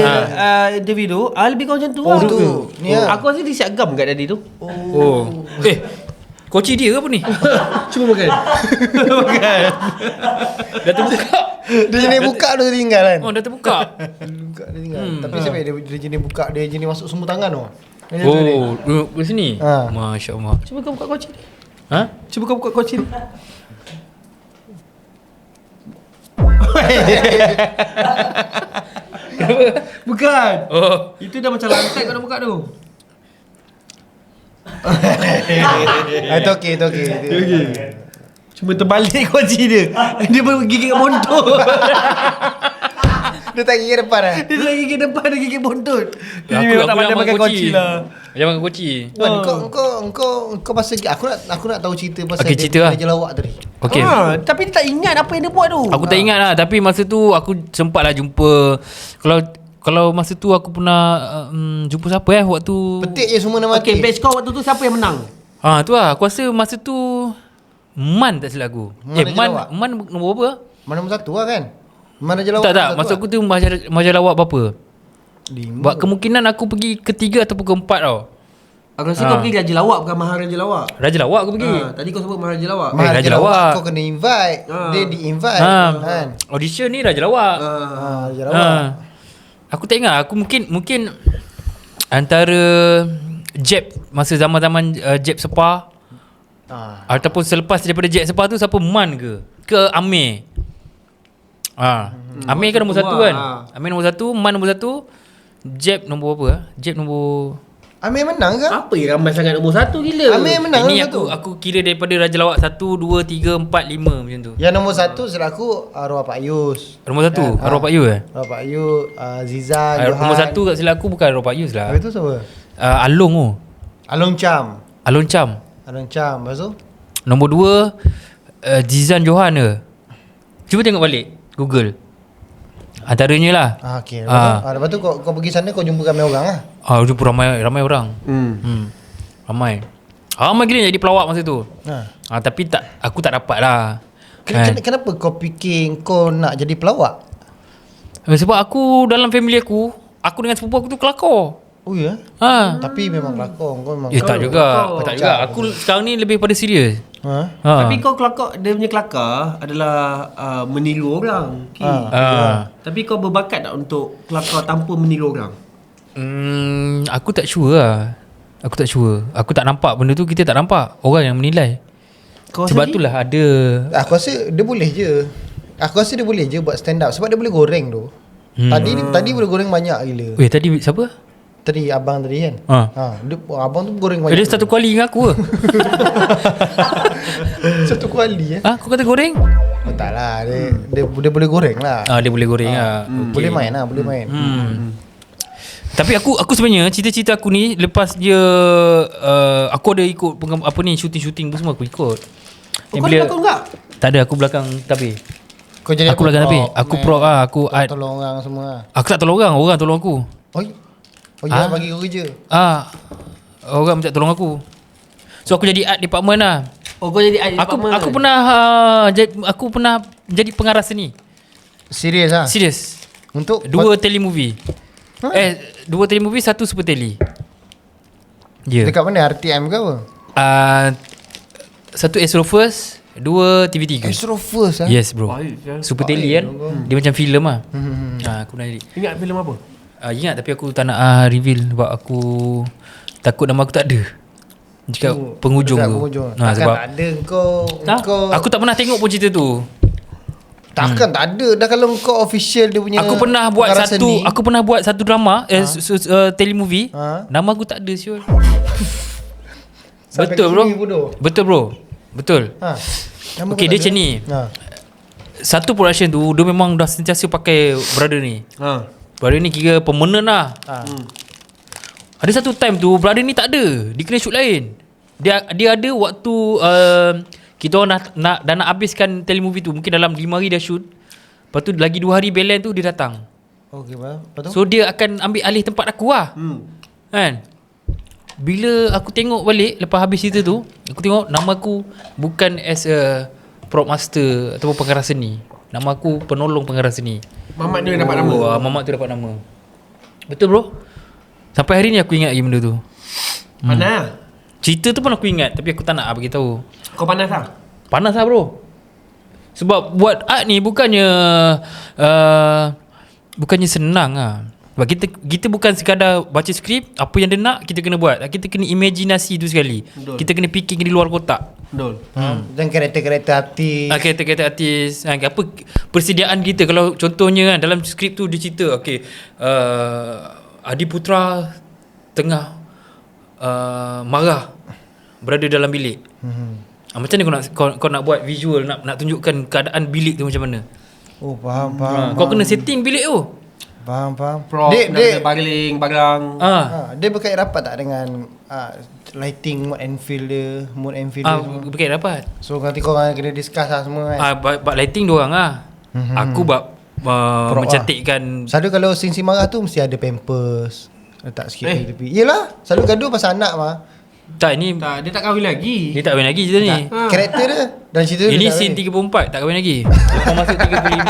C: interview tu, lebih kau macam tu lah.
B: tu. Ni lah.
C: Aku rasa dia siap gam guard tadi tu.
A: Koci dia ke apa ni?
C: Cuba makan. Makan.
A: Dah terbuka.
B: Dia jenis buka tu dia tinggal kan?
A: Dah terbuka.
B: Buka dia tinggal. Tapi siapa dia jenis buka, dia jenis masuk semua tangan tu.
A: Duduk di sini. Masya Allah.
C: Cuba kau buka koci dia.
A: Cuba kau buka koci dia.
C: Bukan. Itu dah macam lantai kau nak buka tu.
B: Itu okey.
C: Cuma terbalik kunci dia. Dia baru gigit bontot.
B: Dia tak gigit depan lah.
C: Dia lagi gigit depan, dia gigit bontot. Dia
A: Aku
C: memang tak
A: nak
C: pandai makan kunci lah.
A: Jangan makan kunci.
B: Kau pasal aku nak tahu cerita pasal
A: Okey, cerita lah.
B: dia lawak tadi.
A: Okey.
C: Tapi dia tak ingat apa yang dia buat tu.
A: Aku tak ingat lah. Tapi masa tu aku sempat lah jumpa. Kalau masa tu aku pernah jumpa siapa waktu.
B: Petik je semua nama
C: Okey, batch kau waktu tu siapa yang menang?
A: Tu lah. Aku rasa masa tu Man tak silap aku. Man nombor berapa?
B: Mana nombor satu lah kan? Mana je lawak?
A: Tak. Masa aku tu majalah lawak berapa?
B: Lima.
A: Kemungkinan aku pergi ketiga ataupun keempat tau.
C: Aku rasa kau pergi Raja Lawak bukan Maharaja Lawak.
A: Raja Lawak aku pergi.
C: Tadi kau sebut Maharaja Lawak.
A: Raja Lawak.
B: Kau kena invite. Dia di-invite kan.
A: Audition ni Raja Lawak.
B: Raja Lawak.
A: Aku tak ingat. Aku mungkin antara Jeb masa zaman-zaman Jeb Sepa ataupun selepas daripada Jeb Sepa tu siapa Man ke Amir. Amir kan nombor 1 kan. Amir nombor 1, Man nombor 1, Jeb nombor apa? Jeb nombor
B: Amir menang ke?
C: Apa yang ramai sangat nombor 1 gila.
B: Amir menang
A: ini
B: nombor
A: aku kira daripada Raja Lawak 1, 2, 3, 4, 5 macam tu.
B: Yang nombor 1 selaku arwah Pak Yus.
A: Nombor 1 arwah Pak Yu
B: Arwah Pak Yus, Ziza, Johan.
A: Nombor 1 kat silaku bukan arwah Pak Yus lah.
B: Habis tu siapa?
A: Along tu.
B: Along Cham.
A: Along Cham.
B: Along Cham. Lepas tu?
A: Nombor 2 Zizan Johan ke. Cuba tengok balik Google. Antaranya lah.
B: Okey. Lepas tu kau pergi sana kau jumpa ramai orang lah.
A: Jumpa ramai orang. Ramai gila jadi pelawak masa tu. Tapi aku tak dapat lah.
B: Kenapa kau fikir kau nak jadi pelawak?
A: Sebab aku dalam family aku dengan sepupu aku tu kelakar.
B: Oh ya? Tapi memang kelakar. Kau memang
A: Tak juga. Aku sekarang ni lebih pada serius.
C: Tapi kau kelakar, dia punya kelakar adalah meniru orang. Tapi kau berbakat tak untuk kelakar tanpa meniru orang?
A: Aku tak sure lah. Aku tak nampak benda tu, kita tak nampak. Orang yang menilai. Sebab itulah ada.
B: Aku rasa dia boleh je. Buat stand up sebab dia boleh goreng tu. Tadi boleh goreng banyak gila.
A: Tadi siapa?
B: Tadi abang tadi kan. Abang tu goreng banyak.
A: Dia satu kuali dengan aku ke?
B: Satu kuali
A: Kau kata goreng?
B: Tak lah. Dia boleh goreng lah.
A: Dia boleh goreng lah.
B: Boleh main lah. Boleh main.
A: Tapi aku sebenarnya cita-cita aku ni lepas dia aku ada ikut shooting pun semua aku ikut.
C: Kau ada belakang tak?
A: Tak ada, aku belakang tabir.
B: Kau jadi
A: aku belakang tabir. Aku prop lah. Aku
B: tolong orang semua lah.
A: Aku tak tolong orang tolong aku.
B: Oh ya, bagi kau kerja.
A: Orang minta tolong aku. So aku jadi art department lah.
C: Kau jadi art department.
A: Aku pernah jadi pengarah seni.
B: Serius lah?
A: Serius.
B: Untuk
A: 2 telemovie. 2 telemovie, 1 super tele.
B: Dekat mana? RTM ke apa?
A: 1 Astro First, 2 TV3.
B: Astro First lah?
A: Yes bro. Super tele kan. Dia macam filem lah. Aku pernah jadi.
C: Ingat filem apa?
A: Ingat tapi aku tak nak reveal sebab aku takut nama aku tak ada. Cakap penghujung tu.
B: Takkan
A: sebab
B: tak ada kau.
A: Aku tak pernah tengok pun cerita tu.
B: Takkan tak ada. Dah kalau kau official dia punya.
A: Aku pernah buat satu drama telemovie. Nama aku tak ada siul. Betul bro. Betul bro. Betul. Okay, dia macam ni. Satu production tu dia memang dah sentiasa pakai brother ni. Brother ni kira permanent lah. Ada satu time tu brother ni tak ada. Dia kena shoot lain. Dia ada waktu kita orang dah nak habiskan telemovie tu. Mungkin dalam 5 hari dah shoot. Lepas tu lagi 2 hari balance tu dia datang.
B: Okay, lepas tu?
A: So dia akan ambil alih tempat aku lah. Kan? Bila aku tengok balik lepas habis cerita tu, aku tengok nama aku bukan as a prop master ataupun pengarah seni. Nama aku penolong pengarah seni.
C: Mamat tu dapat nama.
A: Mamat tu dapat nama. Betul bro. Sampai hari ni aku ingat lagi benda tu.
C: Panas.
A: Cerita tu pun aku ingat tapi aku tak nak bagi tahu.
C: Kau panas tak?
A: Panas lah bro. Sebab buat art ni bukannya senang lah. Sebab kita bukan sekadar baca skrip, apa yang dia nak kita kena buat. Kita kena imajinasi tu sekali.
C: Betul.
A: Kita kena fikir di luar kotak.
C: Betul.
B: Dan karakter-karakter artis.
A: Karakter-karakter artis. Apa persediaan kita kalau contohnya kan dalam skrip tu dia cerita Adi Putra tengah marah berada dalam bilik. Macam mana kau nak buat visual, nak tunjukkan keadaan bilik tu macam mana?
B: Oh faham.
A: Kau kena setting bilik tu.
B: Faham.
C: Prop, dia baling.
B: Dia berkait rapat tak dengan lighting, mood and feel dia
A: Berkait rapat.
B: So nanti korang kena discuss lah semua kan.
A: Bab lighting diorang lah. Aku bab mencantikkan.
B: Selalu kalau scene marah tu mesti ada pampers. Letak sikit di tepi. Yelah, selalu gaduh pasal anak mah.
A: Tak, ni
C: dia tak kahwin lagi.
A: Dia tak kahwin lagi cerita ni.
B: Karakter dia dan cerita
A: ini
B: dia
A: scene 34 tak kahwin lagi. Lepas masuk 35.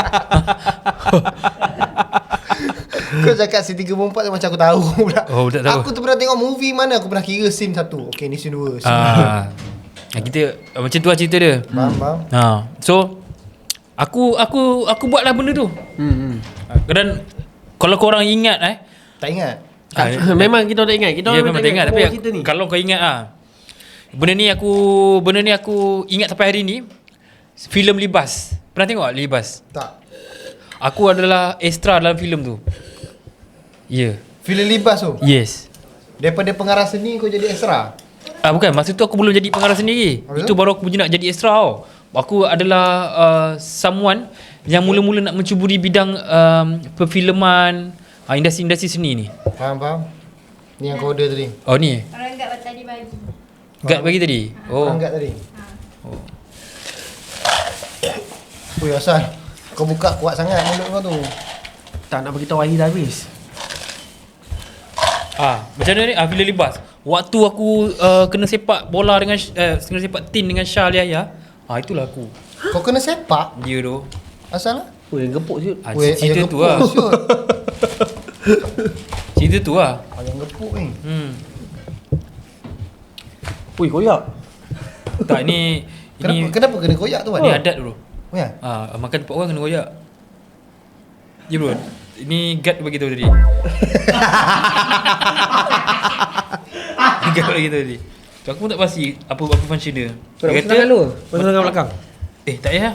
B: Kau cakap scene 3 4 tu macam aku tahu pula.
A: Oh, tak tahu.
B: Aku tu pernah tengok movie mana aku pernah kira scene 1. Okay, ni scene 2.
A: Kita macam tu lah cerita dia.
B: Faham.
A: So aku buatlah benda tu. Dan kalau korang ingat
B: Tak ingat.
C: Memang kita tak ingat. Kita
A: memang tak ingat, tapi
C: cerita ni.
A: kalau kau ingat benda ni aku ingat sampai hari ni. Filem Libas. Pernah tengok tak Libas?
B: Tak.
A: Aku adalah extra dalam filem tu. Ya.
B: Filem Libas tu.
A: Yes.
B: Daripada pengarah seni kau jadi extra.
A: Bukan, masa tu aku belum jadi pengarah sendiri.
B: Habis
A: Itu baru aku punya nak jadi extra tau. Aku adalah someone yang mula-mula nak mencuburi bidang perfilman, industri seni ni.
B: Faham. Ni yang kau order tadi.
A: Oh ni.
E: Orang kat tadi bagi.
A: Guard bagi tadi. Oh.
B: Angkat tadi. Ui asal kau buka kuat sangat mulut kau tu.
C: Tak nak beritahu Ahi dah habis.
A: Macam mana ni? Filem Libas. Waktu aku kena sepak bola dengan kena sepak tin dengan Syah Yahya. Itulah aku.
B: Kau kena sepak.
A: Dia tu.
B: Asal lah?
C: Oh, yang gepuk siut.
A: Cerita tu lah. Cerita tu lah.
B: Yang gepuk ni.
C: Ui, koyak.
A: Tak, ini
B: Kenapa kena koyak tu kan?
A: ni adat bro.
B: Oh ya.
A: Makan tempat orang kena koyak. Ya bro. Ini guard bagi tahu tadi. Guard bagi tahu tadi. So, aku pun tak pasti apa function dia.
C: Kau nak
A: Dia
C: pasang tangan lu? Pasang tangan belakang.
A: tak payah.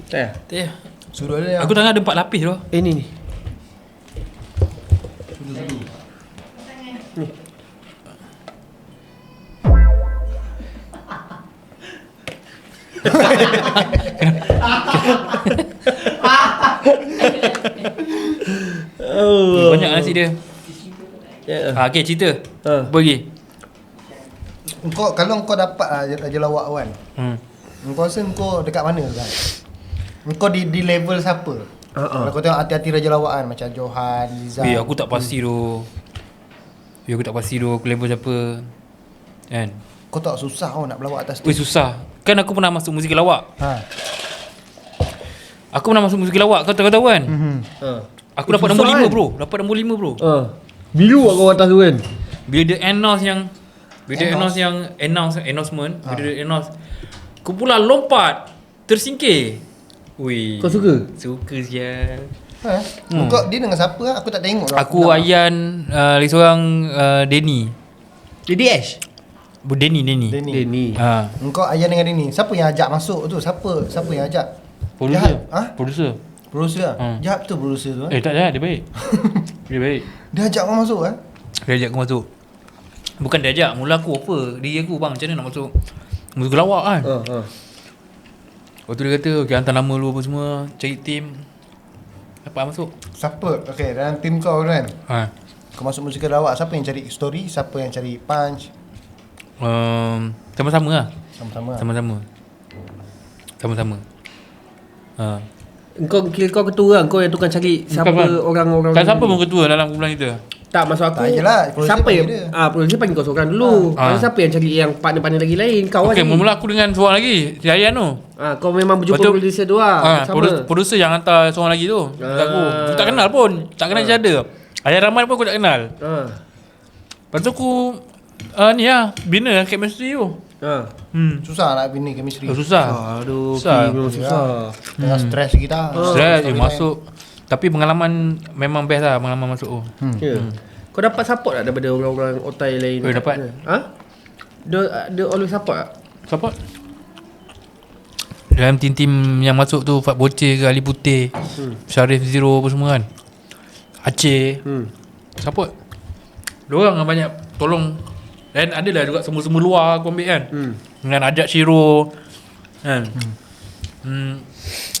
C: Tak payah?
A: Tak payah.
B: Suruh dia.
A: Aku tangan ada 4 lapis tu.
C: Ni.
A: Banyak nasi dia. Okay, cerita. Apa lagi?
B: Kalau kau dapat Raja Lawak kan. Kau rasa kau dekat mana kan? Kau di level siapa? Kalau kau tengok hati-hati Raja Lawak kan, macam Johan, Liza.
A: Aku tak pasti tu. Aku tak pasti tu aku level siapa. Kan?
B: Kau tak susah kau nak berlawak atas tu.
A: Susah. Kan aku pernah masuk muzik lawak. Aku pernah masuk muzik lawak. Kau tahu kan? Aku dapat nombor 5 bro. Dapat nombor 5 bro.
C: Biru kau atas tu kan.
A: Bila dia announcement, bila dia announce, aku pula lompat, tersingkir. Ui.
C: Kau suka?
A: Suka sial.
B: Kau dia dengan siapa lah? Aku tak tengok.
A: Aku Ayan, lagi seorang Denny.
C: Lady Ash.
A: Denny.
C: Denny.
B: Kau Ayan dengan Denny. Siapa yang ajak masuk tu? Siapa yang ajak?
A: Producer.
B: Producer lah? Jahat betul producer tu
A: Tak jahat, dia baik. Dia baik.
B: Dia ajak kau masuk kan?
A: Dia ajak aku masuk. Bukan dia ajak, mula aku offer diri aku, bang macam mana nak masuk muzik lawak kan. Lepas tu dia kata, okay, hantar nama lu apa semua, cari team, dapat masuk.
B: Siapa? Okay, dalam tim kau kan,
A: Ha.
B: kau masuk musikal lawak, siapa yang cari story, siapa yang cari punch?
A: Sama-sama lah.
B: Sama-sama.
A: Sama-sama.
C: Kau kira kau ketua kan? Kau yang tukang cari siapa
A: Bukan.
C: orang-orang
A: Kan siapa pun ketua dalam kumpulan kita?
C: Tak, maksud aku
B: Tak jelah, producer
C: siapa yang
B: panggil dia.
C: producer panggil kau seorang dulu. Siapa yang cari yang partner-partner lagi lain? Kau
A: Okay,
C: lagi.
A: mula aku dengan seorang lagi, si Ayan tu.
C: Kau memang berjumpa
A: Betul.
C: producer tu lah. Sama.
A: Producer yang hantar seorang lagi tu dekat aku. Aku tak kenal pun. Tak kenal dia ada. Ayan Rahman pun aku tak kenal. Lepas tu aku ni lah, bina chemistry tu.
B: Susah nak bina chemistry.
A: Susah.
C: Aduh,
A: Susah.
C: memang susah.
B: Tengah stres kita.
A: Stress masuk. Tapi pengalaman memang best lah, pengalaman masuk tu.
C: Ya. Kau dapat support tak daripada orang-orang otai lain?
A: Dapat.
C: Dia always support tak?
A: Support. Dalam tim-tim yang masuk tu, Fat Boceh ke, Ali Putih, Syarif Zero apa semua kan, Aceh, support. Diorang yang banyak tolong. Dan ada lah juga semua-semua luar aku ambil kan. Dengan Ajak Shiro kan.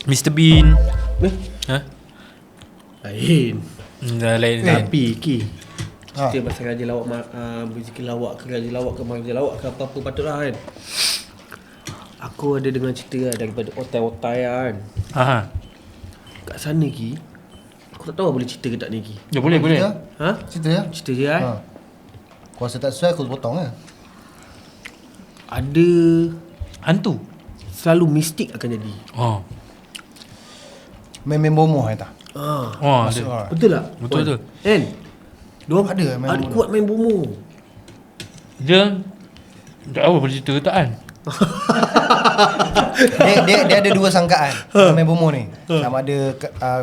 A: Mr Bean.
C: Lain.
A: Lain.
C: Tapi Ki, cerita pasal Raja Lawak, muzik lawak ke Raja Lawak ke Raja Lawak ke apa-apa patutlah kan. Aku ada dengar cerita lah daripada otai-otai kan. Kat sana Ki, aku tak tahu boleh cerita ke tak ni Ki.
A: Ya boleh.
B: Cerita ya?
C: Cerita je kan.
B: Kau rasa tak sesuai, aku potong lah.
C: Ada
A: hantu.
C: selalu mistik akan jadi.
B: Main bomoh tak?
A: Oh,
B: Masuk
A: ada.
B: lah.
C: Betul tak?
A: Betul.
C: Kan? Diorang
B: Ada main
C: ada
B: bomoh.
C: kuat main bomoh.
A: Dia tak tahu apa cerita tak kan?
B: Dia ada dua sangkaan main bomoh ni. Sama ada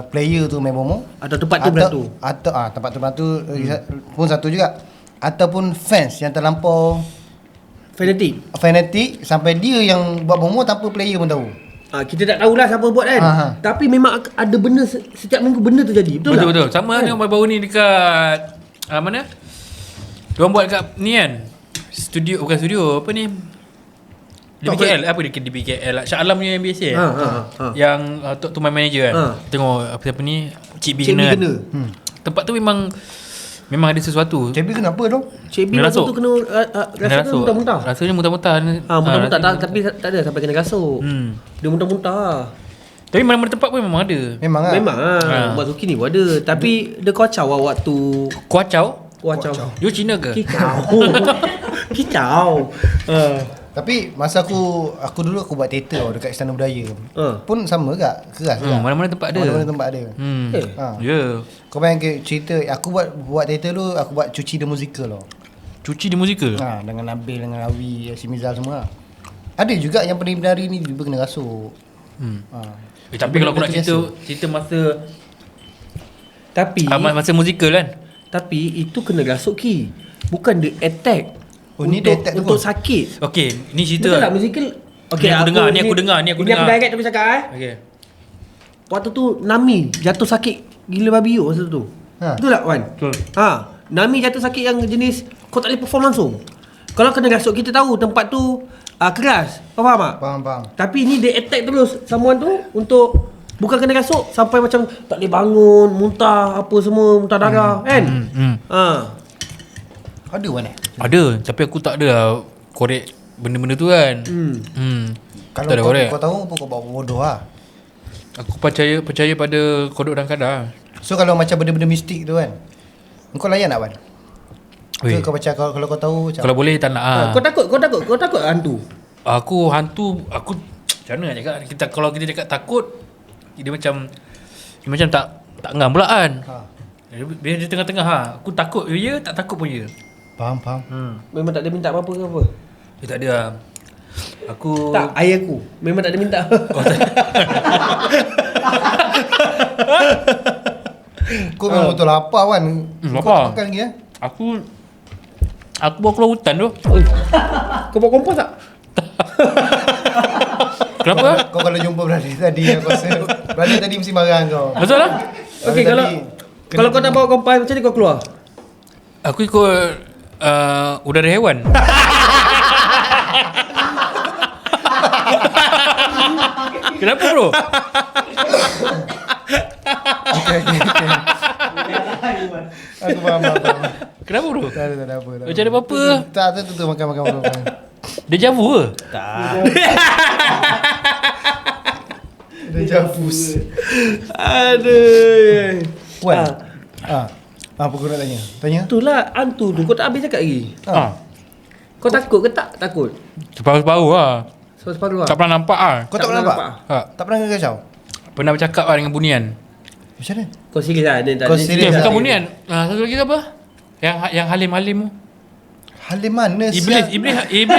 B: player tu main bomoh
C: Atau tempat tu beratur.
B: atau tempat tu beratur pun satu juga. Ataupun fans yang terlampau fanatik sampai dia yang buat bomoh tanpa player pun tahu.
C: Kita tak tahulah siapa buat kan. Tapi memang ada benda setiap minggu benda tu jadi. Betul tak?
A: Betul. Sama ni baru ni dekat mana? Diorang buat dekat ni kan. Bukan studio, apa ni? Di BKL, apa dia di BKL lah. Shah Alam punya MBC yang Tok Tu My Manager kan. Tengok apa ni Cik B kena. Tempat tu memang ada sesuatu.
B: Cik B kenapa tu?
C: Cik B waktu tu kena rasa muntah-muntah.
A: Rasanya muntah-muntah.
C: Muntah-muntah tapi tak ada sampai kena rasuk. Dia muntah-muntah.
A: Tapi mana-mana tempat pun memang ada.
B: Memang lah.
C: Memang buat Suki ni pun ada. Tapi dia kacau lah waktu
A: Kuacau?
C: Kacau.
A: You Cina ke?
C: Kicau.
B: Tapi masa aku dulu aku buat teater dekat Istana Budaya. Pun sama juga, keras juga.
A: Mana-mana tempat ada.
B: Mana-mana tempat ada.
A: Ya.
B: Kau bayangkan cerita aku buat teater tu, aku buat Cuci the Musical tau.
A: Cuci di musikal?
B: Dengan Nabil, dengan Awi, si Mizal semua. Ada juga yang penari-penari ni juga kena rasuk.
A: Tapi kalau aku nak cerita masa
C: Tapi
A: masa musikal kan.
C: Tapi itu kena rasuk Ki. Bukan dia attack.
B: Ni dia attack tu
C: untuk
B: pun.
C: sakit.
A: Okey, ni cerita.
C: Betul tak musical?
A: Ni aku dengar. Ni aku dengar.
C: Ini aku direct tapi cakap
A: Okey.
C: Waktu tu Nami jatuh sakit gila babi masa tu. Betul tak Wan?
A: Betul.
C: Nami jatuh sakit yang jenis kau tak boleh perform langsung. Kalau kena rasuk kita tahu tempat tu keras. Kau faham tak?
B: Faham.
C: Tapi ni dia attack terus someone tu untuk bukan kena rasuk sampai macam tak boleh bangun, muntah apa semua, muntah darah kan?
B: Ada mana?
A: Ada, tapi aku tak ada lah korek benda-benda tu kan.
B: Kalau
A: Tak ada korek.
B: kau tahu apa kau bawa bodoh lah.
A: Aku percaya pada kodok dan kadar.
B: So kalau macam benda-benda mistik tu kan, kau layan tak Wan?
A: Weh.
B: Kau baca kalau kau tahu macam
A: Kalau boleh tak nak.
C: Kau takut hantu?
A: Aku macam mana nak cakap, kalau kita cakap takut, dia macam tak ngam pula kan. Dia tengah-tengah aku takut ya, tak takut pun ya.
B: Faham.
C: Memang tak ada minta apa-apa ke apa?
A: Dia tak ada lah. Aku
C: Tak, ayah aku memang tak ada minta.
B: Kau memang betul lapar Wan. Kau
A: lapar.
B: makan lagi
A: Aku bawa keluar hutan tu.
C: Kau buat kompos tak?
A: Kenapa?
B: Kau kalau jumpa berada tadi aku rasa berada tadi mesti marah kau.
A: Betul lah.
C: Okey, kalau kau nak bawa kompas macam ni kau keluar.
A: Aku ikut udara hewan. Kenapa bro?
B: Okay. Aku faham.
A: Kenapa bro?
B: Tak ada apa.
A: Macam ada apa-apa?
B: Tak tu makan.
A: Dia javu ke?
B: Dia jafus.
C: Aduh.
B: Wan. Apa kau nak tanya?
C: Itulah hantu tu kau tak habis cakap lagi. Kau takut ke tak? Takut.
A: Separuh-separuh lah.
C: Separuh-separuh
A: Tak pernah nampak lah.
B: Kau tak pernah nampak?
A: Tak.
B: Tak pernah kacau?
A: Pernah bercakap lah dengan bunian.
B: Macam mana?
C: Kau serius lah dia tak.
B: Kau serius
A: Bukan
B: lah.
A: bunian. Satu lagi tu apa? Yang halim-halim tu.
B: Halim mana?
A: Iblis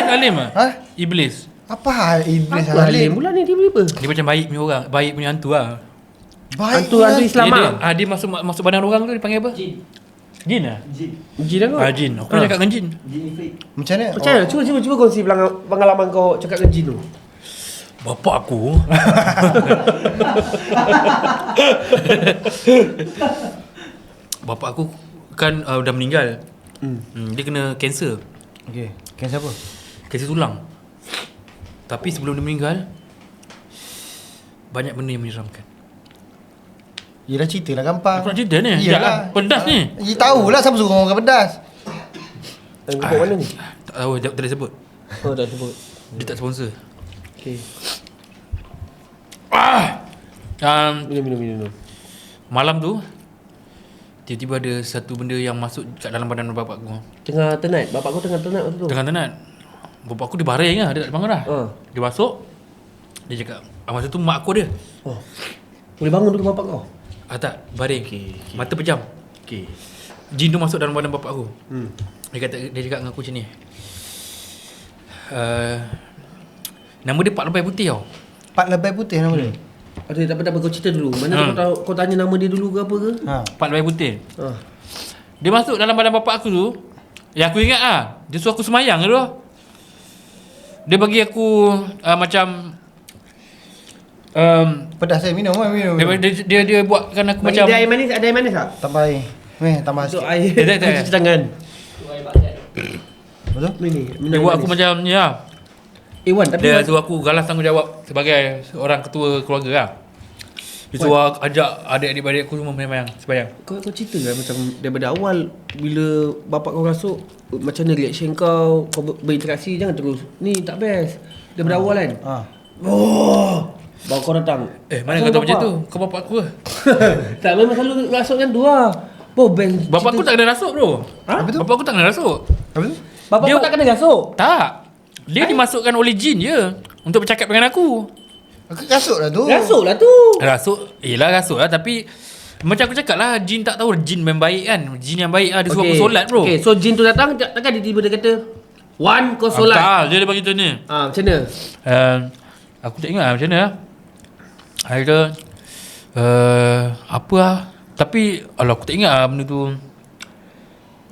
A: halim lah. Iblis.
B: Apa hal iblis
C: Apa Halim
B: Halim?
C: pula ni dia apa?
A: Dia macam baik punya orang. Baik punya hantu lah.
B: Baik.
C: Hantu Islam ah.
A: Dia masuk badan orang tu dia panggil apa? Jin lah?
C: Jin aku.
A: Jin. Aku nak cakap dengan jin.
B: Macam mana?
C: Macam mana? Cuba kongsi pengalaman kau cakap dengan jin tu.
A: Bapak aku Bapak aku kan dah meninggal. Dia kena kanser.
B: Okey. Kanser apa?
A: Kanser tulang. Tapi sebelum dia meninggal, banyak benda yang menyeramkan.
B: Yelah cerita lah gampang.
A: Aku nak cerita ni.
B: Iyalah.
A: Pedas ni.
B: Ya tahulah siapa suruh orang makan pedas.
C: Yang kau mana ni?
A: Tak tahu, tak boleh sebut.
C: Oh tak sebut.
A: Dia tak sponsor.
C: Okey.
A: Minum. Malam tu tiba-tiba ada satu benda yang masuk kat dalam badan bapak aku.
C: Tengah tenat. Bapak kau tengah tenat waktu tu.
A: Tengah tenat. Bapak aku dia baring lah, dia tak bangun dah. Dia masuk. Dia cakap, masa tu mak aku ada.
C: Boleh bangun dulu bapak kau?
A: Tak, baring.
C: Okey.
A: Mata pejam.
C: Okey.
A: Jin tu masuk dalam badan bapak aku.
C: Hmm.
A: Dia cakap dengan aku macam ni. Nama dia Pak Lebay Putih tau.
B: Pak Lebay Putih nama dia.
C: Tak apa kau cerita dulu. Mana kau tahu, kau tanya nama dia dulu ke apa ke?
A: Pak Lebay Putih.
C: Ha.
A: Dia masuk dalam badan bapak aku tu. Yang aku ingat lah, dia suruh aku semayang tu. Dia bagi aku macam
B: Pedas saya minum.
A: dia buatkan aku
C: Bagi
A: macam
C: dia air manis, ada air manis tak?
B: Tambah air. Tambah
C: Untuk
B: sikit.
C: air cuci tangan.
B: Betul?
C: Ni.
A: dia buat aku macam ni lah.
C: Wan, tapi
A: Dia suruh aku galas tanggungjawab sebagai seorang ketua keluarga lah. Dia suruh ajak adik-adik aku semua sembahyang.
C: Kau cerita kan macam daripada awal bila bapak kau rasuk, macam mana reaction kau berinteraksi, jangan terus ni tak best daripada awal kan. Bawa kau datang.
A: Mana
C: Asal
A: kau tahu
C: bapak?
A: macam tu? Kau bapak aku lah.
C: Tak, memang selalu rasuk macam tu lah. Bang,
A: Bapak aku tak kena rasuk bro.
C: Ha?
B: Apa tu?
A: Bapak aku tak kena rasuk.
B: Apa tu?
C: Bapak
A: Dia-
C: kau tak kena rasuk.
A: Tak. Dia dimasukkan oleh jin je untuk bercakap dengan aku.
B: Aku kasut lah tu.
C: Rasuk lah tu.
A: Yelah rasuk lah, tapi macam aku cakap lah, jin tak tahu jin yang baik kan. Jin yang baik lah, dia suruh aku solat bro.
C: Okay, so jin tu datang, takkan dia tiba dia kata, Wan, kau solat.
A: Tak, dia bagi tu ni.
C: Macam mana?
A: Aku tak ingat lah macam mana lah. Dia kata apa lah. Tapi alah, aku tak ingat lah benda tu.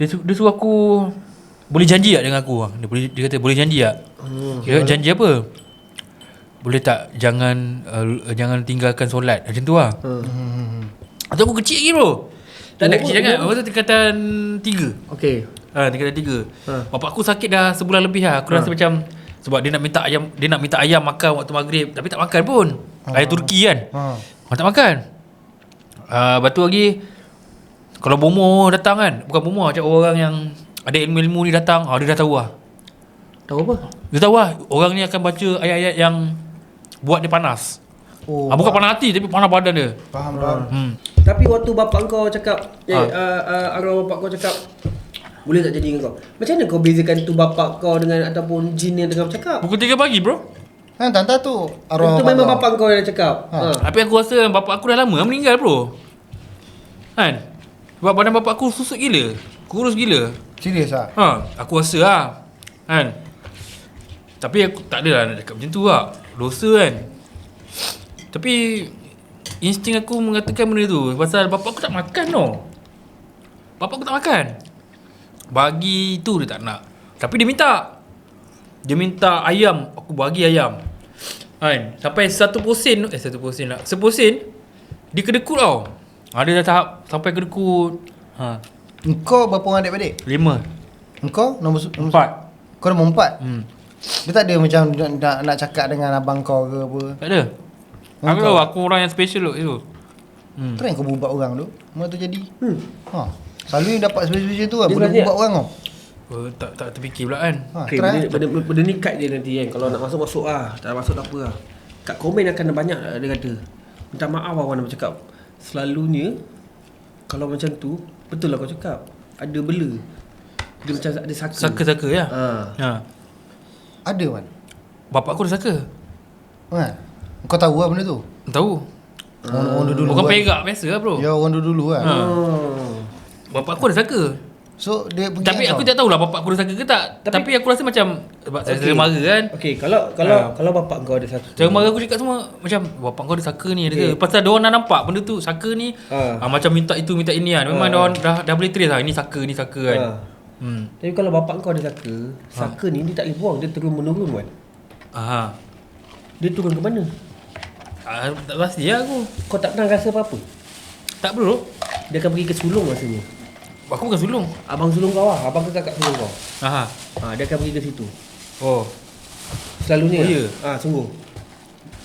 A: Dia suruh aku boleh janji tak dengan aku. Dia kata boleh janji tak. Kira janji apa? Boleh tak jangan tinggalkan solat. Macam tu lah. Atau aku kecil lagi bro. Tak ada kecil sangat. Masa tingkatan 3.
C: Okay.
A: Tingkatan 3. Bapak aku sakit dah sebulan lebih lah. Aku rasa macam sebab dia nak minta ayam makan waktu maghrib, tapi tak makan pun. Ayam Turki kan. Orang tak makan. Lepas tu lagi, kalau bomoh datang kan, bukan bomoh, macam orang yang ada ilmu-ilmu ni datang, dia dah tahu lah.
C: Tahu apa?
A: Dia tahu lah, orang ni akan baca ayat-ayat yang buat dia panas. Bukan panas hati, tapi panas badan dia.
B: Faham.
C: Tapi waktu bapak kau cakap, arwah bapak kau cakap, boleh tak jadi dengan kau? Macam mana kau bezakan tu bapak kau dengan ataupun jin yang tengah bercakap?
A: Pukul 3 pagi bro.
B: Kan tanda tu arwah
C: Itu memang bapak kau yang cakap.
A: Tapi aku rasa bapak aku dah lama meninggal bro. Kan? Sebab badan bapak aku susut gila, kurus gila.
B: Serius ah.
A: Aku rasa lah. Kan? Tapi aku tak adalah nak cakap macam tu lah. Dosa kan. Tapi insting aku mengatakan benda tu pasal bapak aku tak makan tau. Bapak aku tak makan. Bagi tu dia tak nak. Tapi dia minta. Dia minta ayam, aku bagi ayam. Kan? Sampai 1 posen lah. 1 posen dia kedekut tau. Dia dah tahap sampai kedekut.
B: Engkau berapa orang adik-beradik?
A: 5.
B: Engkau nombor
A: 4.
B: Kau nombor 4. Dia tak ada macam nak cakap dengan abang kau ke apa?
A: Tak ada. Aku tahu aku orang yang special tu.
B: Try kau bubat orang tu. Mana tu jadi? Selalu yang dapat special tu lah,
C: Dia
B: boleh
C: sebenarnya-
B: bubat orang tau.
A: Tak terfikir pula kan.
C: Okay,
B: Try.
C: benda ni kat je nanti kan. Kalau nak masuk lah. Tak masuk tak apa lah. Kat komen akan banyak dia kata, minta maaf awak nak bercakap. Selalunya kalau macam tu, betul lah kau cakap, ada bela. Dia macam ada saka.
A: Saka-saka ya.
B: Ada man.
A: Bapak aku dah saka.
B: Kau tahu lah benda tu?
A: Tahu.
B: Orang dulu-dulu
A: Bukan
B: kan?
A: perak biasa lah bro.
B: Ya orang dulu lah.
A: Bapak aku dah saka.
B: So dia pergi
A: Tapi
B: dengan
A: aku
B: kau?
A: tak tahulah bapak aku dah saka ke tak. Tapi aku rasa macam sebab saya sering marah kan.
C: Okay, kalau bapak kau ada saka.
A: Cara marah aku cakap semua macam bapak kau ada saka ni. Dia kata, pasal diorang dah nampak benda tu saka ni. Macam minta itu minta ini kan. Memang diorang dah boleh trace lah. Ini saka kan.
C: Tapi kalau bapak kau ada saka, saka ni dia tak boleh buang, dia turun menurun kan. Dia turun ke mana?
A: Tak pasti lah aku.
C: Kau tak pernah rasa apa-apa?
A: Tak bro.
C: Dia akan pergi ke sulung rasanya.
A: Aku bukan sulung.
C: Abang sulung kau lah, abang ke kakak sulung kau. Dia akan pergi ke situ.
A: Oh.
C: Selalunya.
A: Oh, ya?
C: Sungguh.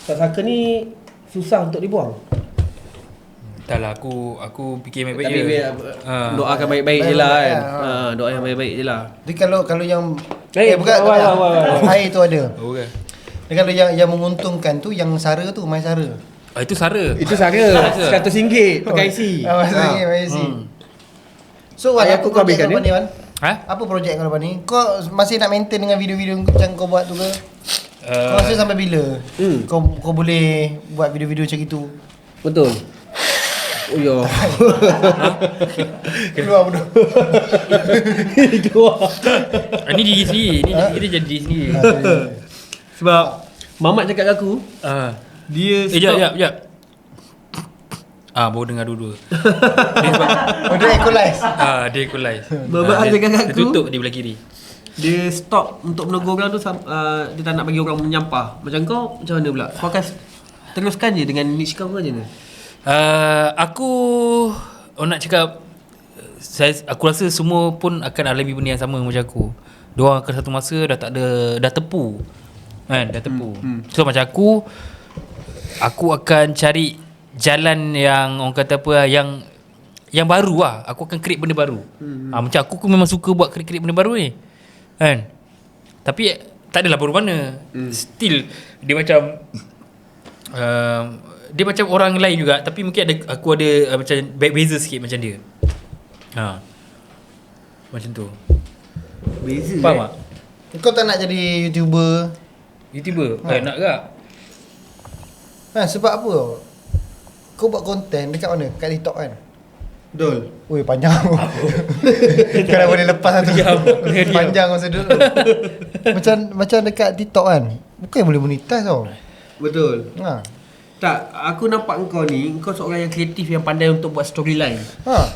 C: Saka ni susah untuk dibuang.
A: Tak lah aku fikir baik-baik
C: Tapi
A: je.
C: doakan baik-baik je lah kan. Doa yang baik-baik je lah.
B: Dia kalau yang
C: Bukan
B: air tu ada.
A: Oh, okay.
B: Dia kalau yang menguntungkan tu yang sara tu mai sara.
A: Itu Sara.
C: Itu Sara RM100 pakai IC.
B: Pakai IC. So
C: Ayah
B: apa
C: aku kau
B: projek
C: habiskan
B: kau
C: dia?
B: lepas ni Wan? Apa projek kau lepas ni? Kau masih nak maintain dengan video-video macam kau buat tu ke? Kau rasa sampai bila? Kau boleh buat video-video macam itu?
C: Betul. Oh ya.
B: Keluar bodoh.
C: Keluar.
A: Ini diri sendiri. Ini kita jadi diri sendiri.
C: Sebab Mamat cakap kat aku, dia
A: Jap. Baru dengar dua-dua. Dia sebab
B: Dia equalize.
A: dia equalize.
C: Bapak
A: Dia
C: cakap kat aku.
A: tutup di belah kiri.
C: dia stop untuk menegur orang tu, dia tak nak bagi orang menyampah. Macam kau macam mana pula? Kau akan teruskan je dengan niche kau je ni?
A: Aku nak cakap, aku rasa semua pun akan alami benda yang sama macam aku. Diorang akan satu masa dah tepu. Kan, dah tepu. So macam aku akan cari jalan yang orang kata apa, yang baru lah. Aku akan create benda baru. Macam aku memang suka buat create benda baru ni. Kan? Tapi tak adalah baru mana. Still dia macam dia macam orang lain juga, tapi mungkin aku ada macam beza sikit macam dia. Macam tu.
C: Beza.
A: Faham tak?
B: Kau tak nak jadi YouTuber?
A: YouTuber? Nak ke?
B: Sebab apa? Kau buat konten dekat mana? Kat TikTok kan?
C: Betul.
B: Ui, panjang. Kau dah boleh lepas satu. Panjang masa dulu. Macam dekat TikTok kan, bukan boleh monetize tau.
C: Betul. Tak, aku nampak kau ni, kau seorang yang kreatif, yang pandai untuk buat storyline.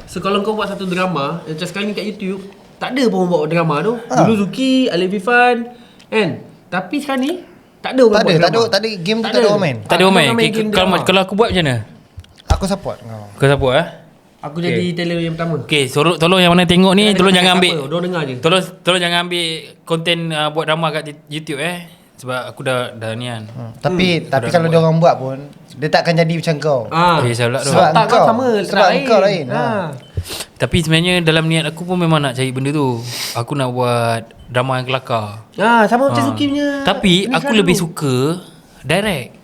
C: So kalau kau buat satu drama, macam sekarang ni kat YouTube, tak ada pun buat drama tu. Dulu Zuki, Alif Ifan, kan? Tapi sekarang ni tak ada orang buat drama.
B: Tak ada game tu, tak ada orang main.
A: Tak ada orang main.
C: game drama.
A: Kalau aku buat macam mana?
B: Aku support kau.
A: Kau support
C: Aku jadi talent yang pertama.
A: Okay, tolong yang mana tengok ni, tolong jangan ambil.
C: Diorang dengar je.
A: Tolong jangan ambil konten buat drama kat YouTube sebab aku dah ni kan.
B: Tapi kalau dia orang buat pun, dia takkan jadi macam kau.
A: Salah tu.
B: Sebab
C: tak
B: kau
C: sama,
B: sebab kau lain.
A: Tapi sebenarnya dalam niat aku pun memang nak cari benda tu. Aku nak buat drama yang kelakar.
C: Sama macam Zuki punya.
A: Tapi aku lebih suka direct.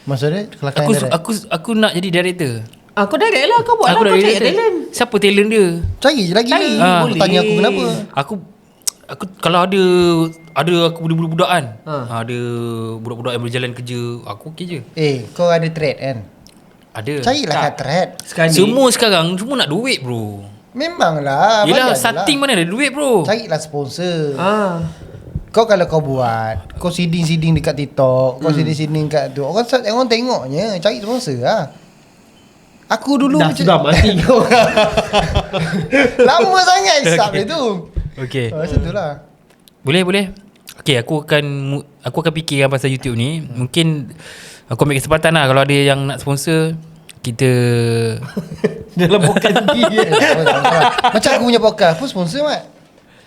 B: Maksudnya kelakar yang
A: Aku nak jadi director.
C: Kau direct lah, kau buat lah, kau cari talent.
A: Siapa talent dia?
B: cari je lagi.
C: Cari, boleh.
B: Tanya aku kenapa.
A: Aku kalau ada aku budak-budak kan. Ada budak-budak yang berjalan kerja, aku okey je.
B: Kau ada thread kan?
A: Ada.
B: Carilah kat thread.
A: Semua sekarang semua nak duit bro.
B: Memanglah.
A: Yelah, starting mana ada duit bro.
B: Carilah sponsor. Kau kalau kau buat, kau seeding dekat TikTok, kau seeding kat tu, orang tengoknya, cari sponsor lah. Aku dulu
C: sudah mati kau.
B: lama sangat hisap dia tu.
A: Okay.
B: Macam tu lah.
A: Boleh. Okay, aku akan fikirkan pasal YouTube ni. Mungkin aku ambil kesempatan lah, kalau ada yang nak sponsor, kita
C: dalam podcast ni.
B: Macam aku punya podcast pun sponsor Mat.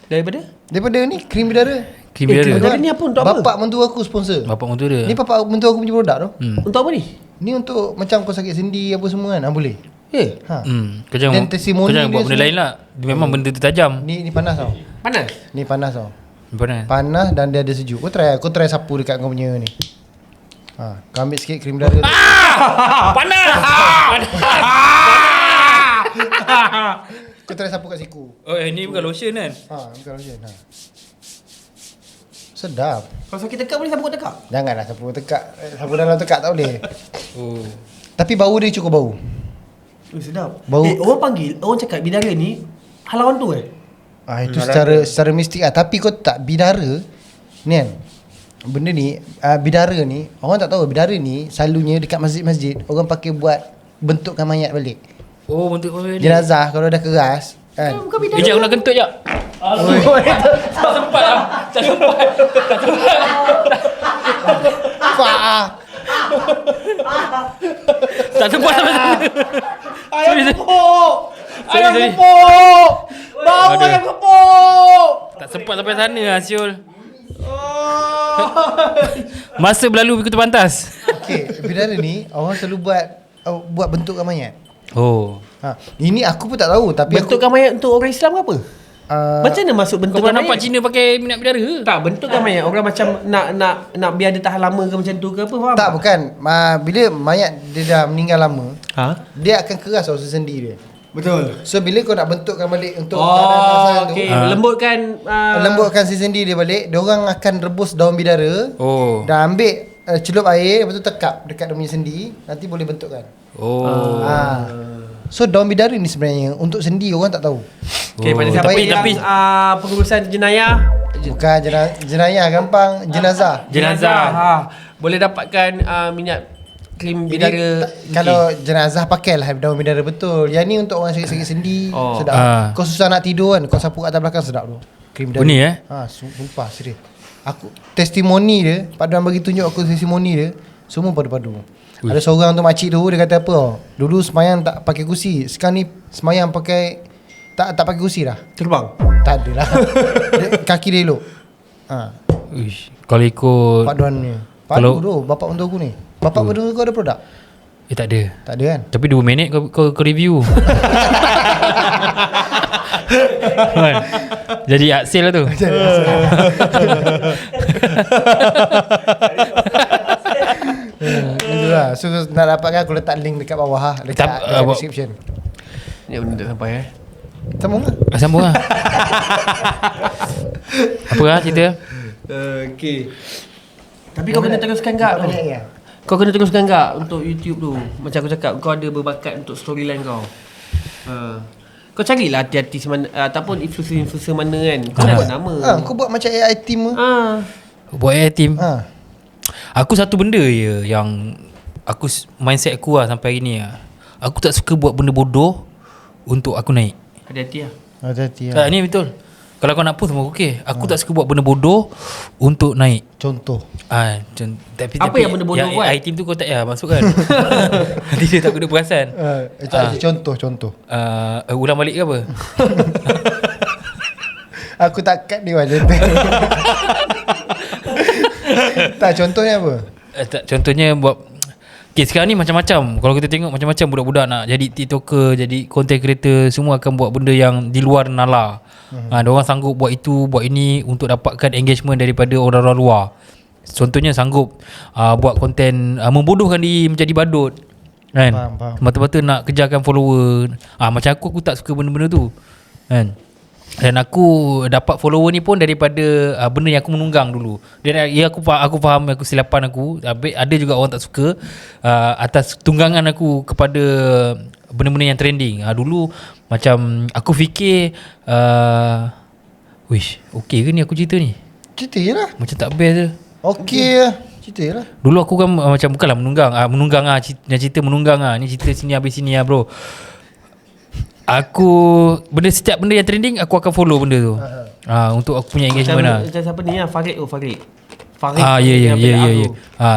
B: Daripada ni Krim Bidara.
A: Krim Bidara
C: ni apa, untuk apa?
B: Bapak mentua aku sponsor.
A: Bapak mentua dia.
B: Ni bapak mentua aku punya produk tu.
C: Untuk apa ni?
B: Ni untuk macam kau sakit sendi apa semua kan. Boleh.
A: Kau jangan buat benda lain lah. Memang benda tu tajam.
B: Ni panas tau. Ni panas tau. Panas dan dia ada sejuk. Kau try sapu dekat kau punya ni. Kau ambil sikit krim Bidara tu.
A: Panas.
B: Kau try sapu kat siku.
A: Ni bukan lotion kan?
B: Bukan lotion. Sedap.
C: Kalau sakit tekak boleh sapu kat tekak?
B: Janganlah sapu tekak. Sapu dalam tekak tak boleh. Tapi bau dia cukup bau.
C: Sedap.
B: Bau.
C: Orang cakap bidara ni halau hantu
B: Itu secara mistik lah. Tapi kau tak, bidara ni kan, benda ni, bidara ni, orang tak tahu bidara ni selalunya dekat masjid-masjid orang pakai buat bentukkan mayat balik.
A: Bentuk balik.
B: Jenazah kalau dah keras kan.
C: Bukan bidara.
A: Sekejap aku nak kentut je. Tak sempat lah. Tak sempat. Tak sempat sampai sana.
C: Ayam kepuk. Ayam kepuk. Bau ayam kepuk.
A: Tak sempat sampai sana lah Syul. Masa berlalu ikut pantas.
B: Okay, bidara ni orang selalu buat bentukkan mayat. Ini aku pun tak tahu. Tapi
C: bentukkan mayat untuk orang Islam ke apa? Macam mana masuk bentuk
A: Kau pernah
C: mayat?
A: nampak Cina pakai minyak bidara ke?
C: Tak, bentukkan mayat orang macam nak biar dia tahan lama ke macam tu ke apa, faham?
B: Tak, bukan. Bila mayat dia dah meninggal lama, dia akan keras sendi dia.
C: Betul.
B: So bila kau nak bentukkan balik untuk keadaan asal tu,
C: lembutkan
B: lembutkan sendi dia balik, dia orang akan rebus daun bidara. Dan ambil celup air, lepas tu tekap dekat dia punya sendi, nanti boleh bentukkan.
A: Oh.
B: So daun bidara ni sebenarnya untuk sendi orang tak tahu.
C: Okay, pada siapa
A: tapi-
C: yang pengurusan jenayah,
B: Bukan jenayah, gampang jenazah.
C: boleh dapatkan minyak krim bidara.
B: Kalau jenazah pakailah daun bidara betul. Yang ni untuk orang sakit-sakit sendi, sedap. Kau susah nak tidur kan, kau sapu kat atas belakang sedap tu. Krim bidara.
A: Ni
B: Sumpah serius. Aku testimoni dia, Pak Duan bagi tunjuk aku testimoni dia, semua padu-padu. Ada seorang tu makcik tu, dia kata apa? Dulu semayang tak pakai kursi, sekarang ni semayang pakai tak pakai kursi dah.
C: Terbang.
B: Tak ada lah. Kaki dia elok.
A: Uish, kalau ikut
B: Pak Duan ni. Padu tu bapak untuk aku ni. Bapak menurut kau ada produk?
A: tak ada.
B: Tak ada kan?
A: Tapi 2 minit kau review. Kan? Jadi aksil lah tu.
B: Itulah. So nak dapatkan aku letak link dekat bawah lah, dekat description.
C: Ni benda tak sampai
B: Sambung lah.
A: Sambung lah. Apa lah cerita?
C: Okay. Tapi kau kena teruskan tak?
B: Tak banyak ya?
C: Kau kena teruskan tak untuk YouTube tu? Macam aku cakap, kau ada berbakat untuk storyline kau. Kau carilah hati-hati ataupun influencer mana kan. Kau dapat nama.
B: Kau buat macam AI team ke?
A: Buat AI team. Aku satu benda je yang aku mindset aku lah sampai hari ni lah. Aku tak suka buat benda bodoh untuk aku naik.
C: Hati-hati lah.
B: Hati-hati lah.
A: Tak, ni betul. Kalau kau nak post semua okey. Aku tak suka buat benda bodoh untuk naik.
B: Contoh.
C: Apa yang benda bodoh buat?
A: AI team tu kau tak payah masukkan. Nanti dia tak guna perasan.
B: Contoh.
A: Ulang balik ke apa?
B: Aku tak cut dia macam tu. Tak, contohnya apa?
A: Contohnya buat sekarang ni macam-macam. Kalau kita tengok macam-macam budak-budak nak jadi TikToker, jadi content creator, semua akan buat benda yang di luar nalar. Diorang sanggup buat itu, buat ini untuk dapatkan engagement daripada orang-orang luar. Contohnya sanggup buat konten membodohkan diri menjadi badut. Kan?
B: Faham.
A: Mata-mata nak kejarkan follower. Macam aku tak suka benda-benda tu. Kan? Dan aku dapat follower ni pun daripada benda yang aku menunggang dulu. Dan aku faham kesilapan aku. Ada juga orang tak suka atas tunggangan aku kepada benda-benda yang trending. Dulu macam aku fikir okey ke ni aku cerita ni?
B: Cerita je lah.
A: Macam tak best je.
B: Okey lah. Cerita je lah.
A: Dulu aku kan macam bukanlah menunggang cerita menunggang Ni cerita sini habis sini bro. Setiap benda yang trending aku akan follow benda tu. Untuk aku punya engagement lah.
C: Macam siapa ni lah, Farid.
A: Ya.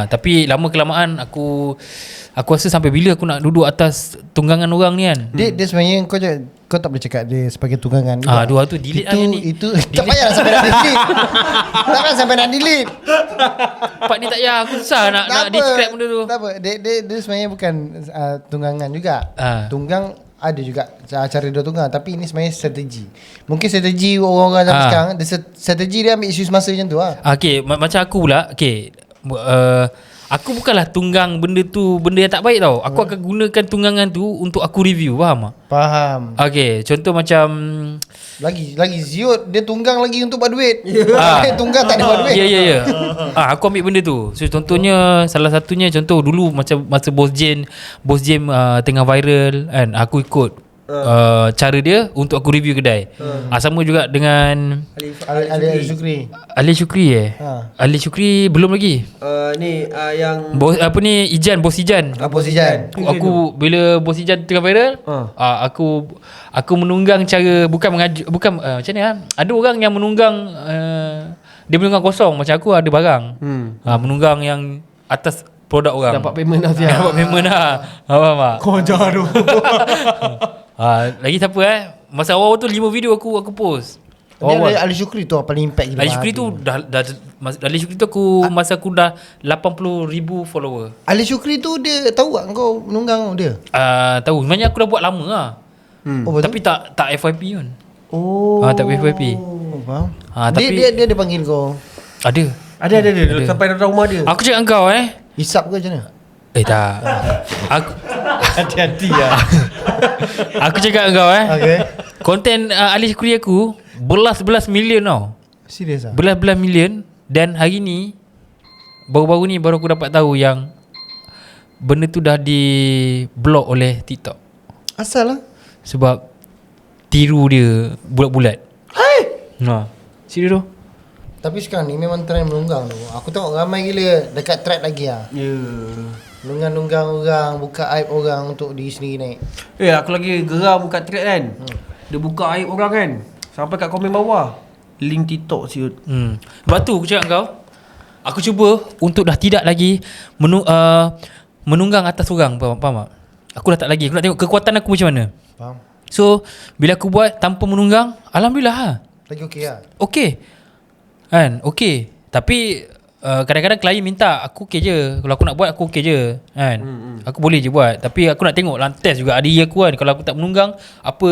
A: Tapi lama kelamaan aku rasa sampai bila aku nak duduk atas tunggangan orang ni kan.
B: Dia sebenarnya kau tak boleh cakap dia sebagai tunggangan.
A: Dua tu delete ni.
B: Itu tak payah sampai nak delete. Takkan sampai nak delete.
A: Part ni tak payah, aku susah nak describe benda tu.
B: Tak apa. Dia sebenarnya bukan tunggangan juga. Tunggang ada juga cara dia tunggang, tapi ini sebenarnya strategi. Mungkin strategi orang-orang zaman sekarang, strategi dia ambil isu semasa macam tu lah.
A: Okey, macam aku pula. Okey, aku bukanlah tunggang benda tu, benda yang tak baik tau. Aku akan gunakan tunggangan tu untuk aku review, faham tak?
B: Faham.
A: Okey, contoh macam
B: Lagi Ziot dia tunggang lagi untuk buat duit. Dia tunggang tak ada buat duit.
A: Ya. Aku ambil benda tu. So contohnya, salah satunya contoh dulu macam masa Boss Jam tengah viral kan, aku ikut cara dia untuk aku review kedai. Sama juga dengan
B: Ali Syukri.
A: Ali Syukri Ali Syukri belum lagi.
C: Yang
A: Bos Ijan.
B: Bos Ijan.
A: Aku bila Bos Ijan tengah viral, aku menunggang cara bukan macam ni ada orang yang menunggang dia menunggang kosong, macam aku ada barang. Menunggang yang atas produk orang.
C: dapat payment dah siap.
A: Dapat payment dah. Faham tak?
C: Kau ajar tu.
A: Lagi siapa masa awal tu 5 video aku post.
B: Ali Syukri tu paling impact gila.
A: Ali Syukri tu Ali Syukri tu masa aku dah 80,000 follower.
B: Ali Syukri tu dia tahu tak kau menunggang dia?
A: Tahu. Sebenarnya aku dah buat lama lah. Tapi tak FYP pun. Tak FYP.
B: Faham.
A: Tapi
B: dia ada panggil kau.
A: ada.
C: Sampai datang rumah dia.
A: Aku cakap kau
B: Hisap ke macam mana?
A: tak. Aku
C: Hati-hati lah.
A: aku cakap kau
B: Okay.
A: konten Ali Syukri aku belas million tau.
B: Serius ah?
A: Belas million. Dan hari ni baru-baru ni baru aku dapat tahu yang benda tu dah di block oleh TikTok.
B: Asal lah.
A: Sebab tiru dia bulat-bulat.
B: Hai.
A: Serius tu.
B: Tapi sekarang ni memang trend melunggang tu. Aku tengok ramai gila dekat track lagi lah.
C: Ya.
B: Lunggang-lunggang orang, buka aib orang untuk diri sendiri naik.
C: Aku lagi geram buka thread kan. Dia buka aib orang kan. Sampai kat komen bawah. Link TikTok siut.
A: Sebab tu aku cakap kau, aku cuba untuk dah tidak lagi menunggang atas orang. Faham tak? Aku dah tak lagi. Aku nak tengok kekuatan aku macam mana.
B: Faham?
A: So bila aku buat tanpa menunggang, alhamdulillah lah.
B: Lagi okey lah.
A: Okey. Kan? Okey. Tapi kadang-kadang klien minta aku okey je. Kalau aku nak buat aku okey je. Kan? Aku boleh je buat. Tapi aku nak tengok lantas juga diri aku kan. Kalau aku tak menunggang, apa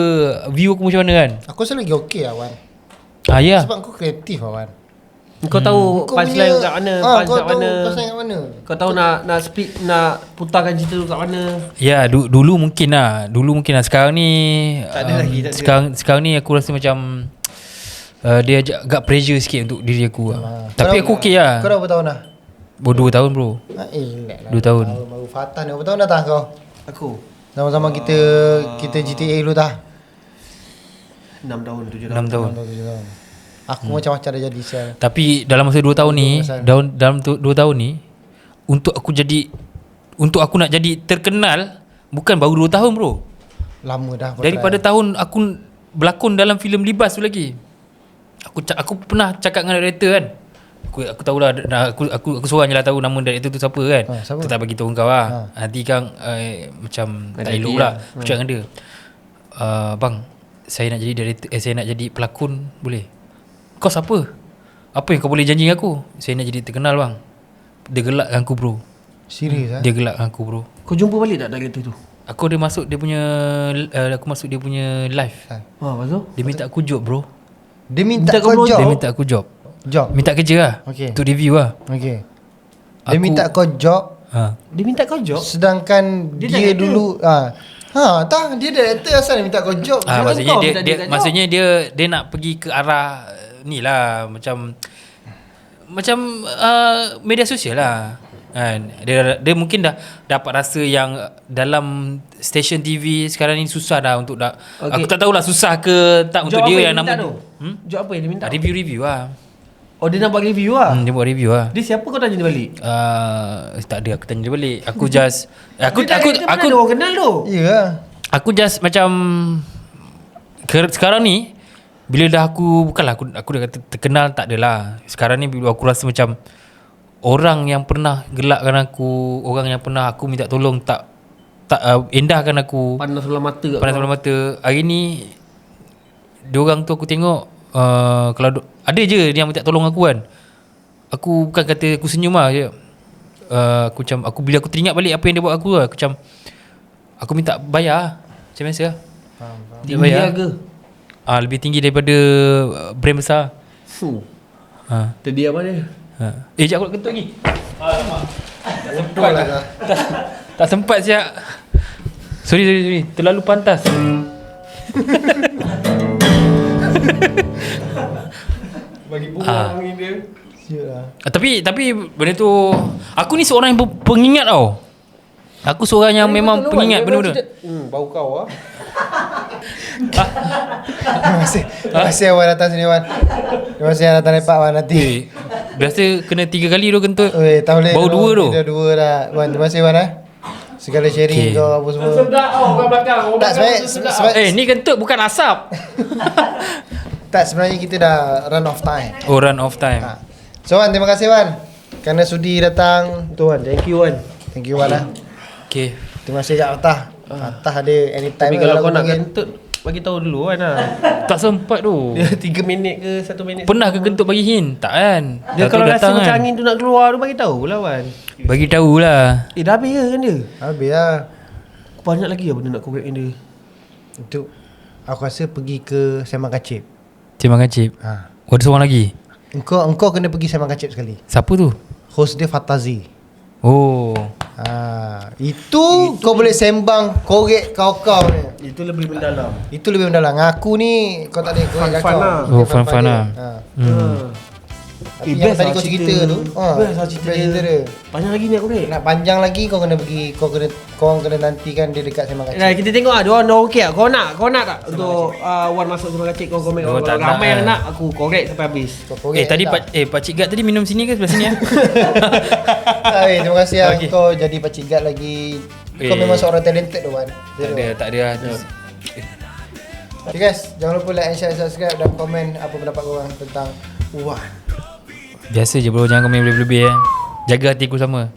A: view aku macam mana kan?
B: Aku rasa lagi okey lah Wan.
A: Ya.
B: Sebab kau kreatif lah Wan.
C: Kau tahu punchline kat mana, punch kat mana.
B: Punchline kat mana.
C: Kau tahu nak speed, nak putarkan cerita tu kat mana.
A: Ya, dulu mungkin lah. Sekarang ni
C: Tak ada lagi, tak ada.
A: Sekarang ni aku rasa macam dia agak pressure sikit untuk diri aku lah. Tapi aku okey lah.
B: Kau dah berapa tahun dah?
A: Baru 2 tahun bro.
B: Relax lah.
A: 2 tahun.
B: Baru Fatan ni. Berapa tahun dah kau?
C: Aku
B: Sama-sama kita GTA dulu dah.
C: 6 tahun, 7 tahun.
A: 6 tahun.
B: 7 tahun. Aku macam-macam dah jadi sel.
A: Tapi dalam masa 2 tahun ni, dalam 2 tahun ni, untuk aku nak jadi terkenal, bukan baru 2 tahun bro.
B: Lama dah.
A: Daripada tahun aku berlakon dalam filem Libas tu lagi. Aku pernah cakap dengan director kan. Aku tahulah, aku seorang je lah tahu nama director tu siapa kan.
B: Siapa?
A: Tu tak bagi tahu kau lah. Nanti kan macam tak elok pula. Aku cakap dengan dia, bang, saya nak jadi director, saya nak jadi pelakon, boleh? Kau siapa? Apa yang kau boleh janji dengan aku? Saya nak jadi terkenal bang. Dia gelak dengan aku bro.
B: Serius lah?
A: Dia gelak dengan aku bro.
C: Kau jumpa balik tak director tu?
A: Aku masuk dia punya live.
C: Lepas tu?
A: Dia minta aku job bro.
B: Dia minta kau job?
A: Dia minta aku job.
B: Job?
A: Minta kerja lah.
B: Okay.
A: Untuk review lah.
B: Okay. Dia minta kau job.
C: Dia minta kau job?
B: Sedangkan dia dulu tak, dia director asal dia minta kau job.
A: Maksudnya dia nak pergi ke arah ni lah, macam media sosial lah kan. Dia mungkin dah dapat rasa yang dalam stesen TV sekarang ni susah dah untuk aku tak tahulah susah ke tak untuk dia yang nama
C: tu. Job apa yang dia minta?
A: Review lah.
C: Oh, dia nak buat review lah.
A: Dia buat review lah.
C: Dia siapa kau tanya dia balik?
A: Tak ada, aku tanya dia balik. Aku just aku
C: orang kenal tu.
B: Ya.
A: Aku just macam sekarang ni bila dah aku dah kata terkenal, tak adalah. Sekarang ni bila aku rasa macam orang yang pernah gelakkan aku, orang yang pernah aku minta tolong tak endahkan aku,
C: Panas sebelah mata.
A: Hari ni diorang tu aku tengok kalau ada je dia yang minta tolong aku kan. Aku bukan kata aku senyum lah je. Bila aku teringat balik apa yang dia buat aku lah, aku macam aku minta bayar macam biasa lah. Dia bayar
C: ke?
A: Lebih tinggi daripada brand besar.
C: Terdiam dia.
A: Sekejap aku nak kentut lagi. Alamak. Tak sempat lah. Tak sempat siap. Sorry. Terlalu pantas.
C: Bagi bunga angin dia.
A: Tapi benda tu, aku ni seorang yang pengingat tau. Aku seorang yang memang pengingat benda-benda.
C: Bau kau lah.
B: Terima kasih Wan datang sini Wan. Terima kasih datang lepak Wan nanti.
A: Biasa kena 3 kali tu kentut.
B: Tak boleh.
A: Bau 2 tu.
B: Kita 2 dah. Wan, terima kasih Wan segala sharing kau apa semua.
C: Sedap orang belakang.
B: Tak sebab
A: ni kentut bukan asap.
B: Tak, sebenarnya kita dah run off time.
A: Oh, run off time.
B: So Wan, terima kasih Wan kerana sudi datang.
C: Tu Wan, thank you Wan.
B: Thank you Wan lah.
A: Okay.
B: Terima kasih Kak Fatah. Fatah ada anytime.
C: Tapi kalau kau nak kentut, bagi tahu dulu kan lah.
A: Tak sempat tu.
C: Dia 3 minit ke 1 minit.
A: Pernah ke kentut bagi hint? Tak kan?
C: Dia kalau rasa macam
A: kan?
C: angin tu nak keluar tu, bagi tahu lah Wan.
A: Bagi tahulah.
C: Dah habis ke kan dia?
B: Habis lah.
C: Banyak lagi lah benda nak korek dengan dia.
B: Itu aku rasa pergi ke Sembang Kacip.
A: Sembang Kacip. Oh, ada seorang lagi.
B: Engkau kena pergi Sembang Kacip sekali.
A: Siapa tu?
B: Host dia Fatazi.
A: Oh.
B: Itu kau boleh sembang korek kau ni.
C: Itu lebih mendalam.
B: Itu lebih mendalam. Aku ni kau tak boleh korek
C: Fun-fun
B: kau.
C: lah.
A: Oh, fun-fun lah.
B: Tapi yang tadi kau cerita tu,
C: Best lah cerita dia. Panjang lagi ni aku ni.
B: Nak panjang lagi kau kena pergi, kau kena nantikan dia dekat Sembang Kacik.
C: Nah, kita tengok dia orang okey tak? Kau nak tak untuk Wan masuk Sembang Kacik kau komen.
A: Oh, tak
C: Ramai
A: nak.
C: yang nak, aku korek sampai habis.
B: Kau korek
A: Tadi
B: tak?
A: Pakcik Gad tadi minum sini ke sebelah sini
B: Terima kasih
A: Okey.
B: kau jadi Pakcik Gad lagi. Kau memang seorang talented tu Wan.
A: Tak ada.
B: Okay guys, jangan lupa like and share, subscribe dan komen apa pendapat korang tentang Wan.
A: Biasa je bro, jangan komen lebih-lebih Jaga hati aku sama.